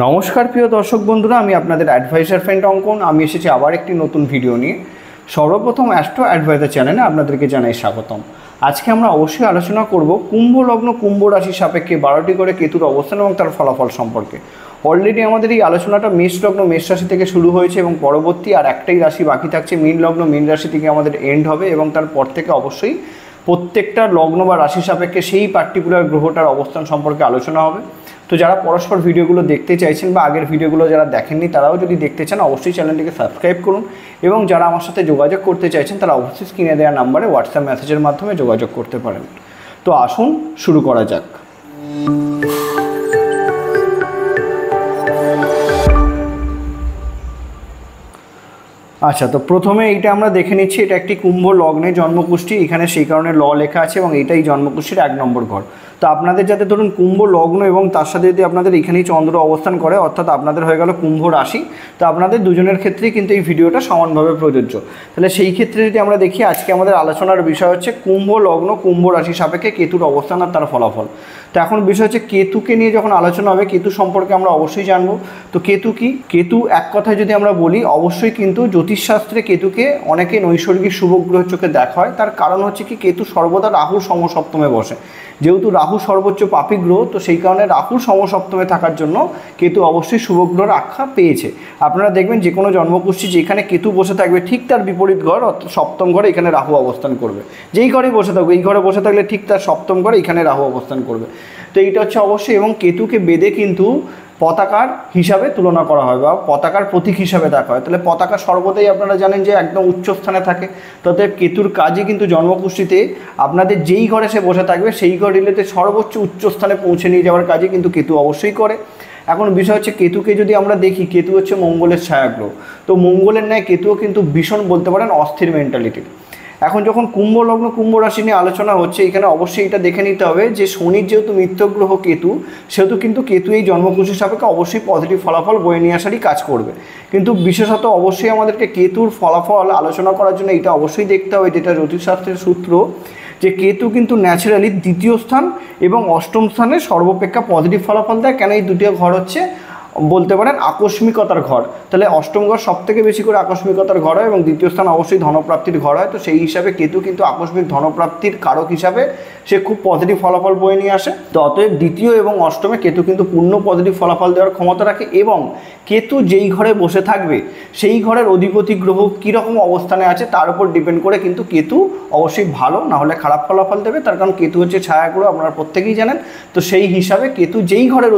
নমস্কার প্রিয় দর্শক বন্ধুরা, আমি আপনাদের অ্যাডভাইজার ফ্রেন্ড অঙ্কন। আমি এসেছি আবার একটি নতুন ভিডিও নিয়ে। সর্বপ্রথম অ্যাস্ট্রো অ্যাডভাইজার চ্যানেলে আপনাদেরকে জানাই স্বাগতম। আজকে আমরা অবশ্যই আলোচনা করব কুম্ভ লগ্ন কুম্ভ রাশির সাপেক্ষে 12টি করে কেতুর অবস্থান এবং তার ফলাফল সম্পর্কে। অলরেডি আমাদের এই আলোচনাটা মেষ লগ্ন মেষ রাশি থেকে শুরু হয়েছে এবং পরবর্তী আর একটাই রাশি বাকি থাকছে, মীন লগ্ন মীন রাশি থেকে আমাদের এন্ড হবে এবং তারপর থেকে অবশ্যই প্রত্যেকটা লগ্ন বা রাশি সাপেক্ষে সেই পার্টিকুলার গ্রহটার অবস্থান সম্পর্কে আলোচনা হবে। তো যারা পরস্পর ভিডিওগুলো দেখতে চাইছেন বা আগের ভিডিওগুলো যারা দেখেননি তারাও যদি দেখতে চান অবশ্যই চ্যানেলটিকে সাবস্ক্রাইব করুন এবং যারা আমার সাথে যোগাযোগ করতে চাইছেন তারা অবশ্যই স্ক্রিনে দেওয়া নাম্বারে হোয়াটসঅ্যাপ মেসেজের মাধ্যমে যোগাযোগ করতে পারেন। তো আসুন শুরু করা যাক। আচ্ছা, তো প্রথমে এইটা আমরা দেখে নিচ্ছি। এটা একটি কুম্ভ লগ্নে জন্মকুষ্ঠী, এখানে সেই কারণে ল লেখা আছে এবং এটাই জন্মকুষ্ঠীর 1 নম্বর ঘর। তো আপনাদের যাতে ধরুন কুম্ভ লগ্ন এবং তার সাথে যদি আপনাদের এখানেই চন্দ্র অবস্থান করে, অর্থাৎ আপনাদের হয়ে গেল কুম্ভ রাশি, তো আপনাদের দুজনের ক্ষেত্রেই কিন্তু এই ভিডিওটা সমানভাবে প্রযোজ্য। তাহলে সেই ক্ষেত্রে যদি আমরা দেখি, আজকে আমাদের আলোচনার বিষয় হচ্ছে কুম্ভ লগ্ন কুম্ভ রাশি সাপেক্ষে কেতুর অবস্থান আর তার ফলাফল। তো এখন বিষয় হচ্ছে কেতুকে নিয়ে যখন আলোচনা হবে, কেতু সম্পর্কে আমরা অবশ্যই জানবো। তো কেতু কি? কেতু এক কথায় যদি আমরা বলি, অবশ্যই কিন্তু জ্যোতিষশাস্ত্রে কেতুকে অনেকে নৈসর্গিক শুভগ্রহের চোখে দেখা হয়। তার কারণ হচ্ছে কি, কেতু সর্বদা রাহুর সমসপ্তমে বসে। যেহেতু রাহু সর্বোচ্চ পাপী গ্রহ, তো সেই কারণে রাহুর সমসপ্তমে থাকার জন্য কেতু অবশ্যই শুভগ্রহের আখ্যা পেয়েছে। আপনারা দেখবেন যে কোনো জন্মকুষ্ঠী যেখানে কেতু বসে থাকবে, ঠিক তার বিপরীত ঘর অর্থাৎ সপ্তম ঘরে এখানে রাহু অবস্থান করবে। যেই ঘরেই বসে থাকবে, এই ঘরে বসে থাকলে ঠিক তার সপ্তম ঘরে এখানে রাহু অবস্থান করবে। তো এইটা হচ্ছে অবশ্যই। এবং কেতুকে বেদে কিন্তু পতাকার হিসাবে তুলনা করা হয় বা পতাকার প্রতীক হিসাবে দেখা হয়। তাহলে পতাকা সর্বদাই আপনারা জানেন যে একদম উচ্চ স্থানে থাকে। তবে কেতুর কাজই কিন্তু জন্মকুষ্ঠীতে আপনাদের যেই ঘরে সে বসে থাকবে সেই ঘর রিলেটেড সর্বোচ্চ উচ্চ স্থানে পৌঁছে নিয়ে যাওয়ার কাজই কিন্তু কেতু অবশ্যই করে। এখন বিষয় হচ্ছে, কেতুকে যদি আমরা দেখি, কেতু হচ্ছে মঙ্গলের ছায়াগ্রহ। তো মঙ্গলের ন্যায় কেতুও কিন্তু ভীষণ বলতে পারেন অস্থির মেন্টালিটির। এখন যখন কুম্ভ লগ্ন কুম্ভ রাশি নিয়ে আলোচনা হচ্ছে, এখানে অবশ্যই এটা দেখে নিতে হবে যে শনির যেহেতু মিত্রগ্রহ কেতু, সেহেতু কিন্তু কেতু এই জন্মকুষ্ঠীর সাপেক্ষে অবশ্যই পজিটিভ ফলাফল বয়ে নিয়ে আসারই কাজ করবে। কিন্তু বিশেষত অবশ্যই আমাদেরকে কেতুর ফলাফল আলোচনা করার জন্য এটা অবশ্যই দেখতে হবে, যেটা জ্যোতিষশাস্ত্রের সূত্র, যে কেতু কিন্তু ন্যাচারালি দ্বিতীয় স্থান এবং অষ্টম স্থানে সর্বাপেক্ষা পজিটিভ ফলাফল দেয়। কেন? এই দুটো ঘর হচ্ছে বলতে পারেন আকস্মিকতার ঘর। তাহলে অষ্টম ঘর সব থেকে বেশি করে আকস্মিকতার ঘর হয় এবং দ্বিতীয় স্থান অবশ্যই ধনপ্রাপ্তির ঘর হয়। তো সেই হিসাবে কেতু কিন্তু আকস্মিক ধনপ্রাপ্তির কারক হিসাবে সে খুব পজিটিভ ফলাফল বয়ে নিয়ে আসে। তো অতএব দ্বিতীয় এবং অষ্টমে কেতু কিন্তু পূর্ণ পজিটিভ ফলাফল দেওয়ার ক্ষমতা রাখে। এবং কেতু যেই ঘরে বসে থাকবে সেই ঘরের অধিপতি গ্রহ কীরকম অবস্থানে আছে তার উপর ডিপেন্ড করে কিন্তু কেতু অবশ্যই ভালো না হলে খারাপ ফলাফল দেবে। তার কারণ কেতু হচ্ছে ছায়াগ্রহ, আপনারা প্রত্যেকেই জানেন। তো সেই হিসাবে কেতু যেই ঘরের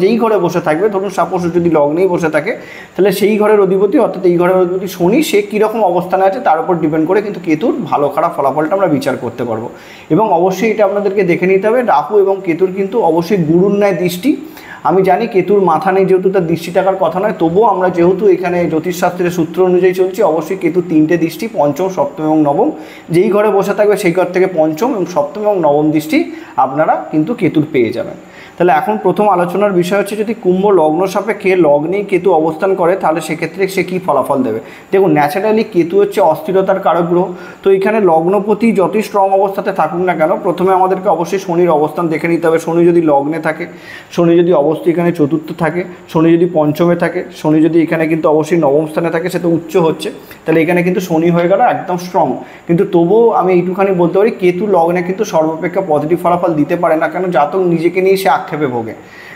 যেই ঘরে বসে থাকবে, ধরুন সাপোজ যদি লগ্নেই বসে থাকে, তাহলে সেই ঘরের অধিপতি অর্থাৎ এই ঘরের অধিপতি শনি, সে কীরকম অবস্থানে আছে তার উপর ডিপেন্ড করে কিন্তু কেতুর ভালো খারাপ ফলাফলটা আমরা বিচার করতে পারবো। এবং অবশ্যই এটা আপনাদেরকে দেখে নিতে হবে, রাহু এবং কেতুর কিন্তু অবশ্যই গুরুর ন্যায় দৃষ্টি। আমি জানি কেতুর মাথা নেই, যেহেতু তার দৃষ্টি থাকার কথা নয়, তবুও আমরা যেহেতু এখানে জ্যোতিষশাস্ত্রের সূত্র অনুযায়ী চলছি, অবশ্যই কেতুর 3টে দৃষ্টি, পঞ্চম সপ্তম এবং নবম। যেই ঘরে বসে থাকবে সেই ঘর থেকে পঞ্চম এবং সপ্তম এবং নবম দৃষ্টি আপনারা কিন্তু কেতুর পেয়ে যাবেন। তাহলে এখন প্রথম আলোচনার বিষয় হচ্ছে, যদি কুম্ভ লগ্ন সাপেক্ষে লগ্নেই কেতু অবস্থান করে তাহলে সেক্ষেত্রে সে কী ফলাফল দেবে। দেখুন, ন্যাচারালি কেতু হচ্ছে অস্থিরতার কারক গ্রহ। তো এখানে লগ্নপতি যতই স্ট্রং অবস্থাতে থাকুক না কেন, প্রথমে আমাদেরকে অবশ্যই শনির অবস্থান দেখে নিতে হবে। শনি যদি লগ্নে থাকে, শনি যদি অবশ্যই এখানে চতুর্থ থাকে, শনি যদি পঞ্চমে থাকে, শনি যদি এখানে কিন্তু অবশ্যই নবম স্থানে থাকে, সে তো উচ্চ হচ্ছে, তাহলে এখানে কিন্তু শনি হয়ে গেল একদম স্ট্রং। কিন্তু তবুও আমি এইটুখানি বলতে পারি, কেতু লগ্নে কিন্তু সর্বাপেক্ষা পজিটিভ ফলাফল দিতে পারে না। কেন? জাতক নিজেকে নিয়ে সে আক্ষেপে ভোগে,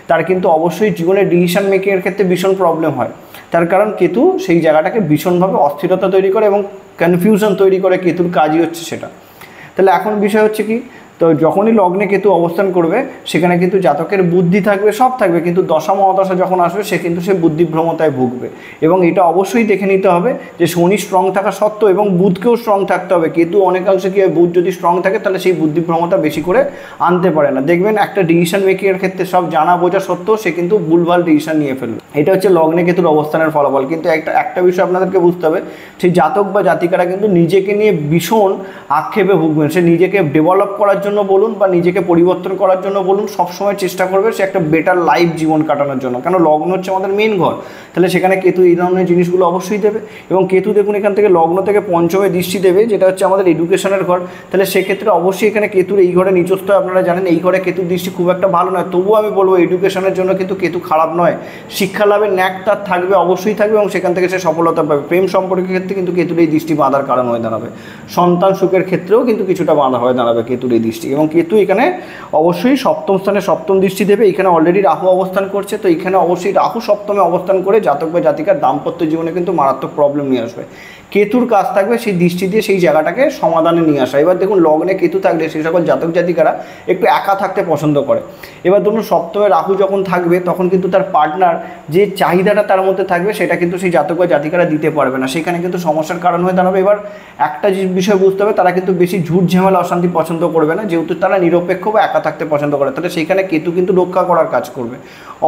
তার কিন্তু অবশ্যই জীবনে ডিসিশন মেকিংয়ের ক্ষেত্রে ভীষণ প্রবলেম হয়। তার কারণ কেতু সেই জায়গাটাকে ভীষণভাবে অস্থিরতা তৈরি করে এবং কনফিউশন তৈরি করে, কেতুর কাজই হচ্ছে সেটা। তাহলে এখন বিষয় হচ্ছে কি, তো যখনই লগ্নে কেতু অবস্থান করবে সেখানে কিন্তু জাতকের বুদ্ধি থাকবে, সব থাকবে, কিন্তু দশা মহাদশা যখন আসবে সে কিন্তু সে বুদ্ধিভ্রমতায় ভুগবে। এবং এটা অবশ্যই দেখে নিতে হবে যে শনি স্ট্রং থাকা সত্ত্বেও এবং বুধকেও স্ট্রং থাকতে হবে। কেতু অনেকাংশে কী হয়, বুধ যদি স্ট্রং থাকে তাহলে সেই বুদ্ধিভ্রমতা বেশি করে আনতে পারে না। দেখবেন একটা ডিসিশন মেকিংয়ের ক্ষেত্রে সব জানা বোঝা সত্ত্বেও সে কিন্তু ভুলভাল ডিসিশন নিয়ে ফেলবে। এটা হচ্ছে লগ্নে কেতুর অবস্থানের ফলাফল। কিন্তু একটা বিষয় আপনাদেরকে বুঝতে হবে, সেই জাতক বা জাতিকারা কিন্তু নিজেকে নিয়ে ভীষণ আক্ষেপে ভুগবেন। সে নিজেকে ডেভেলপ করার জন্য জন্য বলুন বা নিজেকে পরিবর্তন করার জন্য বলুন, সবসময় চেষ্টা করবে সে একটা বেটার লাইফ জীবন কাটানোর জন্য। কেন লগ্ন হচ্ছে আমাদের মেন ঘর, তাহলে সেখানে কেতু এই ধরনের জিনিসগুলো অবশ্যই দেবে। এবং কেতু দেখুন এখান থেকে লগ্ন থেকে পঞ্চমে দৃষ্টি দেবে, যেটা হচ্ছে আমাদের এডুকেশনের ঘর। তাহলে সেক্ষেত্রে অবশ্যই এখানে কেতুর এই ঘরে নিজস্ব, আপনারা জানেন এই ঘরে কেতুর দৃষ্টি খুব একটা ভালো নয়, তবুও আমি বলবো এডুকেশনের জন্য কিন্তু কেতু খারাপ নয়। শিক্ষা লাভের ন্যাক তার থাকবে, অবশ্যই থাকবে, এবং সেখান থেকে সে সফলতা পাবে। প্রেম সম্পর্কের ক্ষেত্রে কিন্তু কেতুর এই দৃষ্টি বাঁধার কারণ হয়ে দাঁড়াবে। সন্তান সুখের ক্ষেত্রেও কিন্তু কিছুটা বাঁধা হয়ে দাঁড়াবে কেতুর এই দৃষ্টি। এবং কেতু এখানে অবশ্যই সপ্তম স্থানে সপ্তম দৃষ্টি দেবে। এখানে অলরেডি রাহু অবস্থান করছে, তো এখানে অবশ্যই রাহু সপ্তমে অবস্থান করে জাতক বা জাতিকার দাম্পত্য জীবনে কিন্তু মারাত্মক প্রবলেম নিয়ে আসবে। কেতুর কাজ থাকবে সেই দৃষ্টি দিয়ে সেই জায়গাটাকে সমাধানে নিয়ে আসা। এবার দেখুন লগ্নে কেতু থাকলে সেই সকল জাতক জাতিকারা একটু একা থাকতে পছন্দ করে। এবার ধরুন সপ্তমে রাহু যখন থাকবে তখন কিন্তু তার পার্টনার যে চাহিদাটা তার মধ্যে থাকবে সেটা কিন্তু সেই জাতক বা জাতিকারা দিতে পারবে না, সেখানে কিন্তু সমস্যার কারণ হয়ে দাঁড়াবে। এবার একটা বিষয় বুঝতে হবে, তারা কিন্তু বেশি ঝুট ঝামেলা অশান্তি পছন্দ করবে না, যেহেতু তারা নিরপেক্ষ বা একা থাকতে পছন্দ করে, তাহলে সেইখানে কেতু কিন্তু রক্ষা করার কাজ করবে,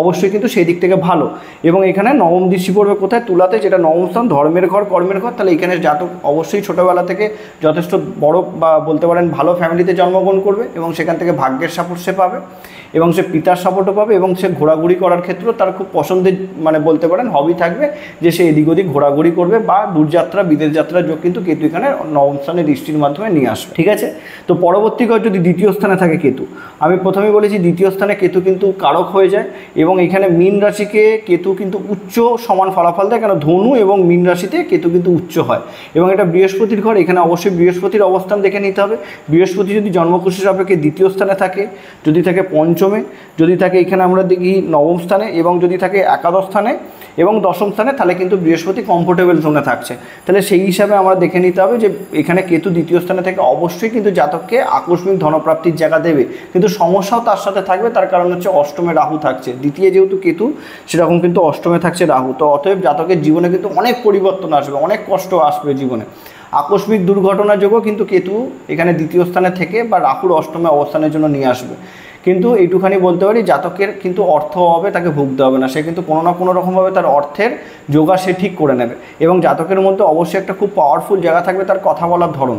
অবশ্যই কিন্তু সেই দিক থেকে ভালো। এবং এখানে নবম দৃষ্টি পড়বে কোথায়? তুলাতে, যেটা নবম স্থান, ধর্মের ঘর, কর্মের ঘর। তাহলে এখানে জাতক অবশ্যই ছোটোবেলা থেকে যথেষ্ট বড় বা বলতে পারেন ভালো ফ্যামিলিতে জন্মগ্রহণ করবে, এবং সেখান থেকে ভাগ্যের সাপোর্ট সে পাবে, এবং সে পিতার সাপোর্টও পাবে, এবং সে ঘোরাঘুরি করার ক্ষেত্রেও তার খুব পছন্দের মানে বলতে পারেন হবি থাকবে, যে সে এদিক ওদিক ঘোরাঘুরি করবে, বা দূরযাত্রা বিদেশ যাত্রার যোগ কিন্তু কেতু এখানে নবম স্থানে দৃষ্টির মাধ্যমে নিয়ে আসবে। ঠিক আছে, তো পরবর্তী ঘর যদি দ্বিতীয় স্থানে থাকে কেতু, আমি প্রথমেই বলেছি দ্বিতীয় স্থানে কেতু কিন্তু কারক হয়ে যায়, এবং এখানে মীন রাশিকে কেতু কিন্তু উচ্চ সমান ফলাফল দেয়। কেন ধনু এবং মীন রাশিতে কেতু কিন্তু উচ্চ হয়, এবং এটা বৃহস্পতির ঘর। এখানে অবশ্যই বৃহস্পতির অবস্থান দেখে নিতে হবে। বৃহস্পতি যদি জন্মকুষ্ঠী সাপেক্ষে দ্বিতীয় স্থানে থাকে, যদি থাকে পঞ্চমে, যদি থাকে এখানে আমরা দেখি নবম স্থানে, এবং যদি থাকে একাদশ স্থানে এবং দশম স্থানে, তাহলে কিন্তু বৃহস্পতি কমফোর্টেবল জোনে থাকছে। তাহলে সেই হিসাবে আমরা দেখে নিতে হবে যে এখানে কেতু দ্বিতীয় স্থানে থেকে অবশ্যই কিন্তু জাতককে আকস্মিক ধনপ্রাপ্তির জায়গা দেবে, কিন্তু সমস্যাও তার সাথে থাকবে। তার কারণ হচ্ছে অষ্টমে রাহু থাকছে, দ্বিতীয় যেহেতু কেতু সেরকম কিন্তু অষ্টমে থাকছে রাহু, তো অতএব জাতকের জীবনে কিন্তু অনেক পরিবর্তন আসবে, অনেক কষ্ট আসবে জীবনে। আকস্মিক দুর্ঘটনার যোগও কিন্তু কেতু এখানে দ্বিতীয় স্থানে থেকে বা রাহুর অষ্টমে অবস্থানের জন্য নিয়ে আসবে। কিন্তু এইটুখানি বলতে পারি, জাতকের কিন্তু অর্থ অভাবে তাকে ভুগতে হবে না, সে কিন্তু কোনো না কোনো রকমভাবে তার অর্থের জোগাড় সে ঠিক করে নেবে। এবং জাতকের মধ্যে অবশ্যই একটা খুব পাওয়ারফুল জায়গা থাকবে তার কথা বলার ধরন।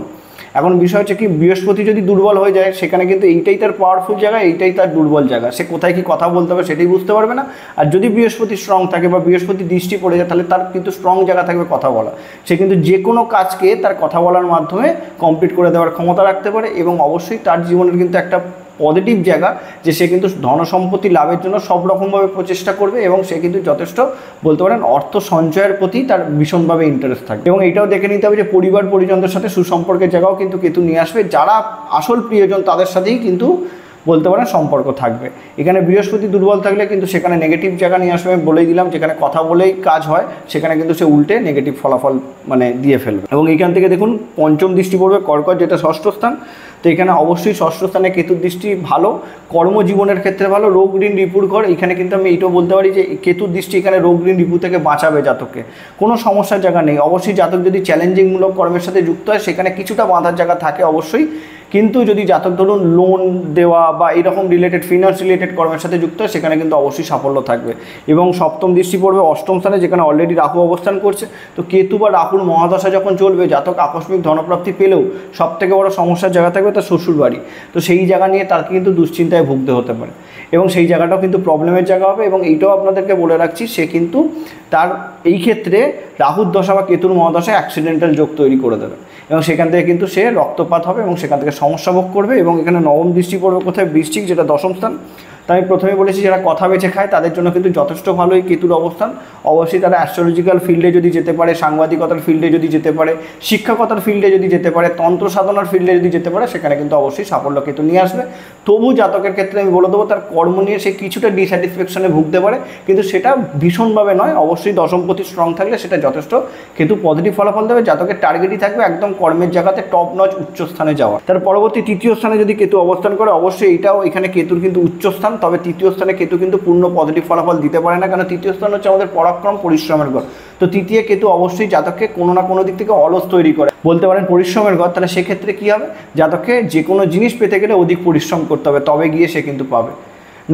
এখন বিষয় হচ্ছে কি, বৃহস্পতি যদি দুর্বল হয়ে যায়, সেখানে কিন্তু এইটাই তার পাওয়ারফুল জায়গা, এইটাই তার দুর্বল জায়গা, সে কোথায় কি কথা বলতে হবে সেটাই বুঝতে পারবে না। আর যদি বৃহস্পতি স্ট্রং থাকে বা বৃহস্পতি দৃষ্টি পড়ে যায়, তাহলে তার কিন্তু স্ট্রং জায়গা থাকবে কথা বলা, সে কিন্তু যে কোনো কাজকে তার কথা বলার মাধ্যমে কমপ্লিট করে দেওয়ার ক্ষমতা রাখতে পারে। এবং অবশ্যই তার জীবনের কিন্তু একটা পজিটিভ জায়গা, যে সে কিন্তু ধনসম্পত্তি লাভের জন্য সব রকমভাবে প্রচেষ্টা করবে, এবং সে কিন্তু যথেষ্ট বলতে পারেন অর্থ সঞ্চয়ের প্রতি তার ভীষণভাবে ইন্টারেস্ট থাকবে। এবং এইটাও দেখে নিতে হবে যে পরিবার পরিজনদের সাথে সুসম্পর্কের জায়গাও কিন্তু কেতু নিয়ে আসবে, যারা আসল প্রিয়জন তাদের সাথেই কিন্তু বলতে পারেন সম্পর্ক থাকবে। এখানে বৃহস্পতি দুর্বল থাকলে কিন্তু সেখানে নেগেটিভ জায়গা নিয়ে আসবে। আমি বলেই দিলাম, যেখানে কথা বলেই কাজ হয় সেখানে কিন্তু সে উল্টে নেগেটিভ ফলাফল মানে দিয়ে ফেলবে। এবং এইখান থেকে দেখুন পঞ্চম দৃষ্টি পড়বে কর্কট, যেটা ষষ্ঠ স্থান। তো এখানে অবশ্যই ষষ্ঠ স্থানে কেতুর দৃষ্টি ভালো, কর্মজীবনের ক্ষেত্রে ভালো। রোগ ঋণ রিপুর ঘর, এখানে কিন্তু আমি এইটাও বলতে পারি যে কেতুর দৃষ্টি এখানে রোগ ঋণ রিপু থেকে বাঁচাবে জাতককে, কোনো সমস্যার জায়গা নেই। অবশ্যই জাতক যদি চ্যালেঞ্জিংমূলক কর্মের সাথে যুক্ত হয়, সেখানে কিছুটা বাঁধার জায়গা থাকে অবশ্যই, কিন্তু যদি জাতক ধরুন লোন দেওয়া বা এরকম রিলেটেড ফিনান্স রিলেটেড কর্মের সাথে যুক্ত হয়, সেখানে কিন্তু অবশ্যই সাফল্য থাকবে। এবং সপ্তম দৃষ্টি পড়বে অষ্টম স্থানে, যেখানে অলরেডি রাহু অবস্থান করছে। তো কেতু বা রাহুর মহাদশা যখন চলবে, জাতক আকস্মিক ধনপ্রাপ্তি পেলেও সবথেকে বড় সমস্যার জায়গা থাকবে তার শ্বশুর বাড়ি, তো সেই জায়গা নিয়ে তাকে কিন্তু দুশ্চিন্তায় ভুগতে হতে পারে, এবং সেই জায়গাটাও কিন্তু প্রবলেমের জায়গা হবে। এবং এইটাও আপনাদেরকে বলে রাখছি, সে কিন্তু তার এই ক্ষেত্রে রাহুর দশা বা কেতুর মহাদশায় অ্যাক্সিডেন্টাল যোগ তৈরি করে দেবে, এবং সেখান থেকে কিন্তু সে রক্তপাত হবে এবং সেখান থেকে সমস্যা ভোগ করবে। এবং এখানে নবম দৃষ্টি পড়বে কোথায়? বৃশ্চিক, যেটা দশম স্থান। তাই আমি প্রথমে বলেছি যারা কথা বেছে খায় তাদের জন্য কিন্তু যথেষ্ট ভালো এই কেতুর অবস্থান। অবশ্যই তারা অ্যাস্ট্রোলজিক্যাল ফিল্ডে যদি যেতে পারে, সাংবাদিকতার ফিল্ডে যদি যেতে পারে, শিক্ষকতার ফিল্ডে যদি যেতে পারে, তন্ত্র সাধনার ফিল্ডে যদি যেতে পারে, সেখানে কিন্তু অবশ্যই সাফল্য কেতু নিয়ে আসবে। তবু জাতকের ক্ষেত্রে আমি বলে দেবো, তার কর্ম নিয়ে সে কিছুটা ডিস্যাটিসফ্যাকশনে ভুগতে পারে, কিন্তু সেটা ভীষণভাবে নয়। অবশ্যই দশমপতি স্ট্রং থাকলে সেটা যথেষ্ট কেতু পজিটিভ ফলাফল দেবে। জাতকের টার্গেটই থাকবে একদম কর্মের জায়গাতে টপ নচ উচ্চ স্থানে যাওয়া। তার পরবর্তী তৃতীয় স্থানে যদি কেতু অবস্থান করে, অবশ্যই এটাও এখানে কেতুর কিন্তু উচ্চ স্থান, তবে তৃতীয় স্থানে কেতু কিন্তু পূর্ণ পজিটিভ ফলাফল দিতে পারে না, কারণ তৃতীয় স্থান হচ্ছে আমাদের পরাক্রম পরিশ্রমের ঘর। তো তৃতীয় কেতু অবশ্যই জাতককে কোনো না কোনো দিক থেকে অলস তৈরি করে, বলতে পারেন পরিশ্রমের ঘর। তাহলে সেক্ষেত্রে কী হবে, জাতককে যে কোনো জিনিস পেতে গেলে অধিক পরিশ্রম করতে হবে, তবে গিয়ে সে কিন্তু পাবে,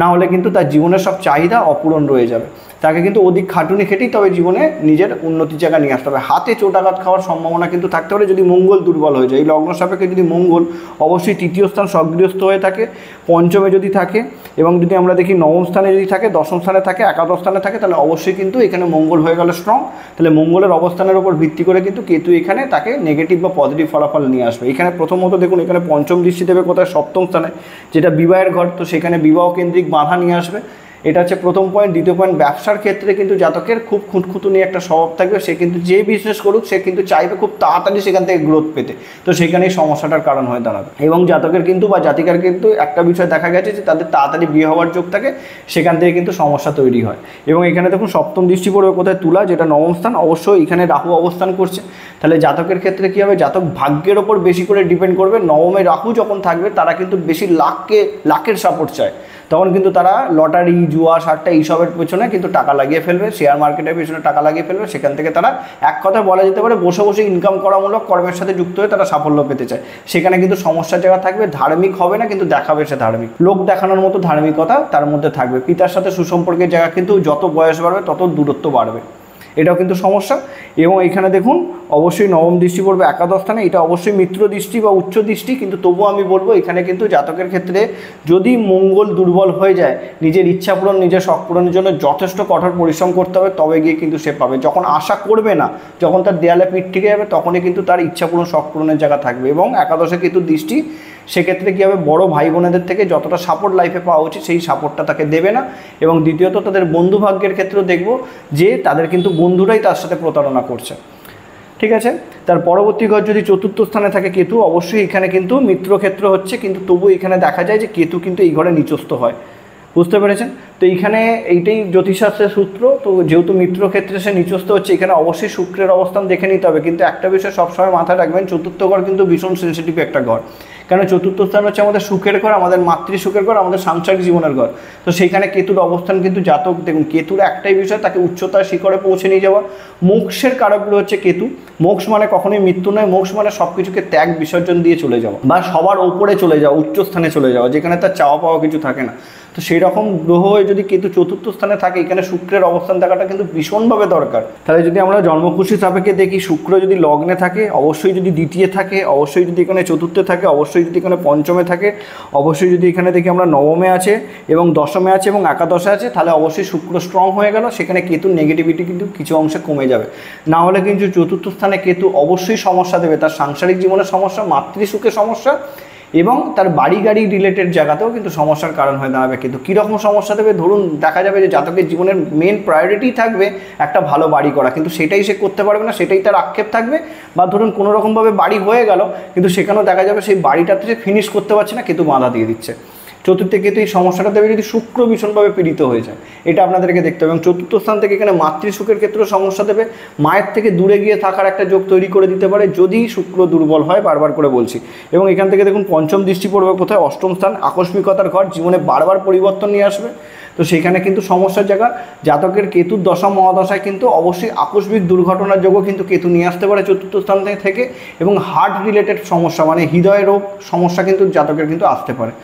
না হলে কিন্তু তার জীবনের সব চাহিদা অপূরণ রয়ে যাবে। তাকে কিন্তু অধিক খাটুনি খেটেই তবে জীবনে নিজের উন্নতির জায়গা নিয়ে আসতে হবে। হাতে চোটাঘাত খাওয়ার সম্ভাবনা কিন্তু থাকতে পারে যদি মঙ্গল দুর্বল হয়ে যায়। এই লগ্ন সাপেক্ষে যদি মঙ্গল অবশ্যই তৃতীয় স্থান সগৃহস্থ হয়ে থাকে, পঞ্চমে যদি থাকে, এবং যদি আমরা দেখি নবম স্থানে যদি থাকে, দশম স্থানে থাকে, একাদশ স্থানে থাকে, তাহলে অবশ্যই কিন্তু এখানে মঙ্গল হয়ে গেল স্ট্রং। তাহলে মঙ্গলের অবস্থানের উপর ভিত্তি করে কিন্তু কেতু এখানে তাকে নেগেটিভ বা পজিটিভ ফলাফল নিয়ে আসবে। এখানে প্রথমত দেখুন এখানে পঞ্চম দৃষ্টি দেবে কোথায়, সপ্তম স্থানে, যেটা বিবাহের ঘর, তো সেখানে বিবাহ কেন্দ্রিক বাধা নিয়ে আসবে। এটা হচ্ছে প্রথম পয়েন্ট। দ্বিতীয় পয়েন্ট, ব্যবসার ক্ষেত্রে কিন্তু জাতকের খুব খুঁতখুঁতুনি একটা স্বভাব থাকবে। সে কিন্তু যে বিজনেস করুক সে কিন্তু চাইবে খুব তাড়াতাড়ি সেখান থেকে গ্রোথ পেতে, তো সেখানেই সমস্যাটার কারণ হয়ে দাঁড়াবে। এবং জাতকের কিন্তু বা জাতিকার কিন্তু একটা বিষয় দেখা গেছে যে তাদের তাড়াতাড়ি বিয়ে হওয়ার যোগ থাকে, সেখান থেকে কিন্তু সমস্যা তৈরি হয়। এবং এখানে দেখুন সপ্তম দৃষ্টি পড়বে কোথায়, তুলা, যেটা নবম স্থান। অবশ্যই এখানে রাহু অবস্থান করছে। তাহলে জাতকের ক্ষেত্রে কী হবে, জাতক ভাগ্যের ওপর বেশি করে ডিপেন্ড করবে। নবমে রাহু যখন থাকবে তারা কিন্তু বেশি লাখের সাপোর্ট চায়, তখন কিন্তু তারা লটারি, জুয়া, সাট্টা এইসবের পেছনে কিন্তু টাকা লাগিয়ে ফেলবে, শেয়ার মার্কেটের পেছনে টাকা লাগিয়ে ফেলবে। সেখান থেকে তারা এক কথায় বলা যেতে পারে বসে বসে ইনকাম করামূলক কর্মের সাথে যুক্ত হয়ে তারা সাফল্য পেতে চায়। সেখানে কিন্তু সমস্যার জায়গা থাকবে, ধার্মিক হবে না কিন্তু দেখাবে সে ধার্মিক, লোক দেখানোর মতো ধার্মিকতা তার মধ্যে থাকবে। পিতার সাথে সুসম্পর্কের জায়গা কিন্তু যত বয়স বাড়বে তত দূরত্ব বাড়বে, এটাও কিন্তু সমস্যা। এবং এখানে দেখুন অবশ্যই নবম দৃষ্টি পড়বে একাদশ স্থানে, এটা অবশ্যই মিত্র দৃষ্টি বা উচ্চ দৃষ্টি, কিন্তু তবুও আমি বলবো এখানে কিন্তু জাতকের ক্ষেত্রে যদি মঙ্গল দুর্বল হয়ে যায়, নিজের ইচ্ছা পূরণ, নিজের শখ পূরণের জন্য যথেষ্ট কঠোর পরিশ্রম করতে হবে, তবে গিয়ে কিন্তু সে পাবে। যখন আশা করবে না, যখন তার দেয়ালে পিঠ থেকে যাবে, তখনই কিন্তু তার ইচ্ছা পূরণ, শখ পূরণের জায়গা থাকবে। এবং একাদশে কিন্তু দৃষ্টি, সেক্ষেত্রে কী হবে, বড় ভাই বোনেদের থেকে যতটা সাপোর্ট লাইফে পাওয়া উচিত সেই সাপোর্টটা তাকে দেবে না। এবং দ্বিতীয়ত তাদের বন্ধু ভাগ্যের ক্ষেত্রেও দেখব যে তাদের কিন্তু বন্ধুরাই তার সাথে প্রতারণা করছে। ঠিক আছে, তার পরবর্তী ঘর যদি চতুর্থ স্থানে থাকে কেতু, অবশ্যই এখানে কিন্তু মিত্রক্ষেত্র হচ্ছে, কিন্তু তবু এখানে দেখা যায় যে কেতু কিন্তু এই ঘরে নিচস্থ হয়। বুঝতে পেরেছেন? তো এইখানে এইটাই জ্যোতিষশাস্ত্রের সূত্র। তো যেহেতু মিত্রক্ষেত্রে সে নিচস্থ হচ্ছে, এখানে অবশ্যই শুক্রের অবস্থান দেখে নিতে হবে। কিন্তু একটা বিষয় সবসময় মাথায় রাখবেন, চতুর্থ ঘর কিন্তু ভীষণ সেন্সিটিভ একটা ঘর। কেন, চতুর্থ স্থান হচ্ছে আমাদের সুখের ঘর, আমাদের মাতৃ সুখের ঘর, আমাদের সাংসারিক জীবনের ঘর। তো সেইখানে কেতুর অবস্থান কিন্তু জাতক, দেখুন কেতুর একটাই বিষয়, তাকে উচ্চতার শিখরে পৌঁছে নিয়ে যাওয়া। মোক্ষের কারকগুলো হচ্ছে কেতু। মোক্ষ মানে কখনোই মৃত্যু নয়, মোক্ষ মানে সব কিছুকে ত্যাগ বিসর্জন দিয়ে চলে যাওয়া, বা সবার ওপরে চলে যাওয়া, উচ্চ স্থানে চলে যাওয়া, যেখানে তার চাওয়া পাওয়া কিছু থাকে না। তো সেই রকম গ্রহ হয়ে যদি কেতু চতুর্থ স্থানে থাকে, এখানে শুক্রের অবস্থান থাকাটা কিন্তু ভীষণভাবে দরকার। তাহলে যদি আমরা জন্মকুষ্ঠী সাপেক্ষে দেখি, শুক্র যদি লগ্নে থাকে, অবশ্যই যদি দ্বিতীয় থাকে, অবশ্যই যদি এখানে চতুর্থে থাকে, অবশ্যই যদি এখানে পঞ্চমে থাকে, অবশ্যই যদি এখানে দেখি আমরা নবমে আছে এবং দশমে আছে এবং একাদশে আছে, তাহলে অবশ্যই শুক্র স্ট্রং হয়ে গেল। সেখানে কেতুর নেগেটিভিটি কিন্তু কিছু অংশে কমে যাবে। না হলে কিন্তু চতুর্থ স্থানে কেতু অবশ্যই সমস্যা দেবে, তার সাংসারিক জীবনের সমস্যা, মাতৃসুখের সমস্যা, এবং তার বাড়ি গাড়ি রিলেটেড জায়গাতেও কিন্তু সমস্যার কারণ হয়ে দাঁড়াবে। কিন্তু কীরকম সমস্যা দেবে, ধরুন দেখা যাবে যে জাতকের জীবনের মেন প্রায়োরিটি থাকবে একটা ভালো বাড়ি করা, কিন্তু সেটাই সে করতে পারবে না, সেটাই তার আক্ষেপ থাকবে। বা ধরুন কোনো রকমভাবে বাড়ি হয়ে গেল, কিন্তু সেখানেও দেখা যাবে সেই বাড়িটাতে সে ফিনিশ করতে পারছে না, কিন্তু বাধা দিয়ে দিচ্ছে। চতুর্থে কেতু এই সমস্যাটা দেবে যদি শুক্র ভীষণভাবে পীড়িত হয়ে যায়, এটা আপনাদেরকে দেখতে হবে। এবং চতুর্থ স্থান থেকে এখানে মাতৃসুখের ক্ষেত্রেও সমস্যা দেবে, মায়ের থেকে দূরে গিয়ে থাকার একটা যোগ তৈরি করে দিতে পারে যদি শুক্র দুর্বল হয়, বারবার করে বলছি। এবং এখান থেকে দেখুন পঞ্চম দৃষ্টি পড়বে কোথায়, অষ্টম স্থান, আকস্মিকতার ঘর, জীবনে বারবার পরিবর্তন নিয়ে আসবে। তো সেইখানে কিন্তু সমস্যার জায়গা। জাতকের কেতুর দশা মহাদশায় কিন্তু অবশ্যই আকস্মিক দুর্ঘটনার যোগও কিন্তু কেতু নিয়ে আসতে পারে চতুর্থ স্থান থেকে। এবং হার্ট রিলেটেড সমস্যা, মানে হৃদয় রোগ সমস্যা কিন্তু জাতকের কিন্তু আসতে পারে।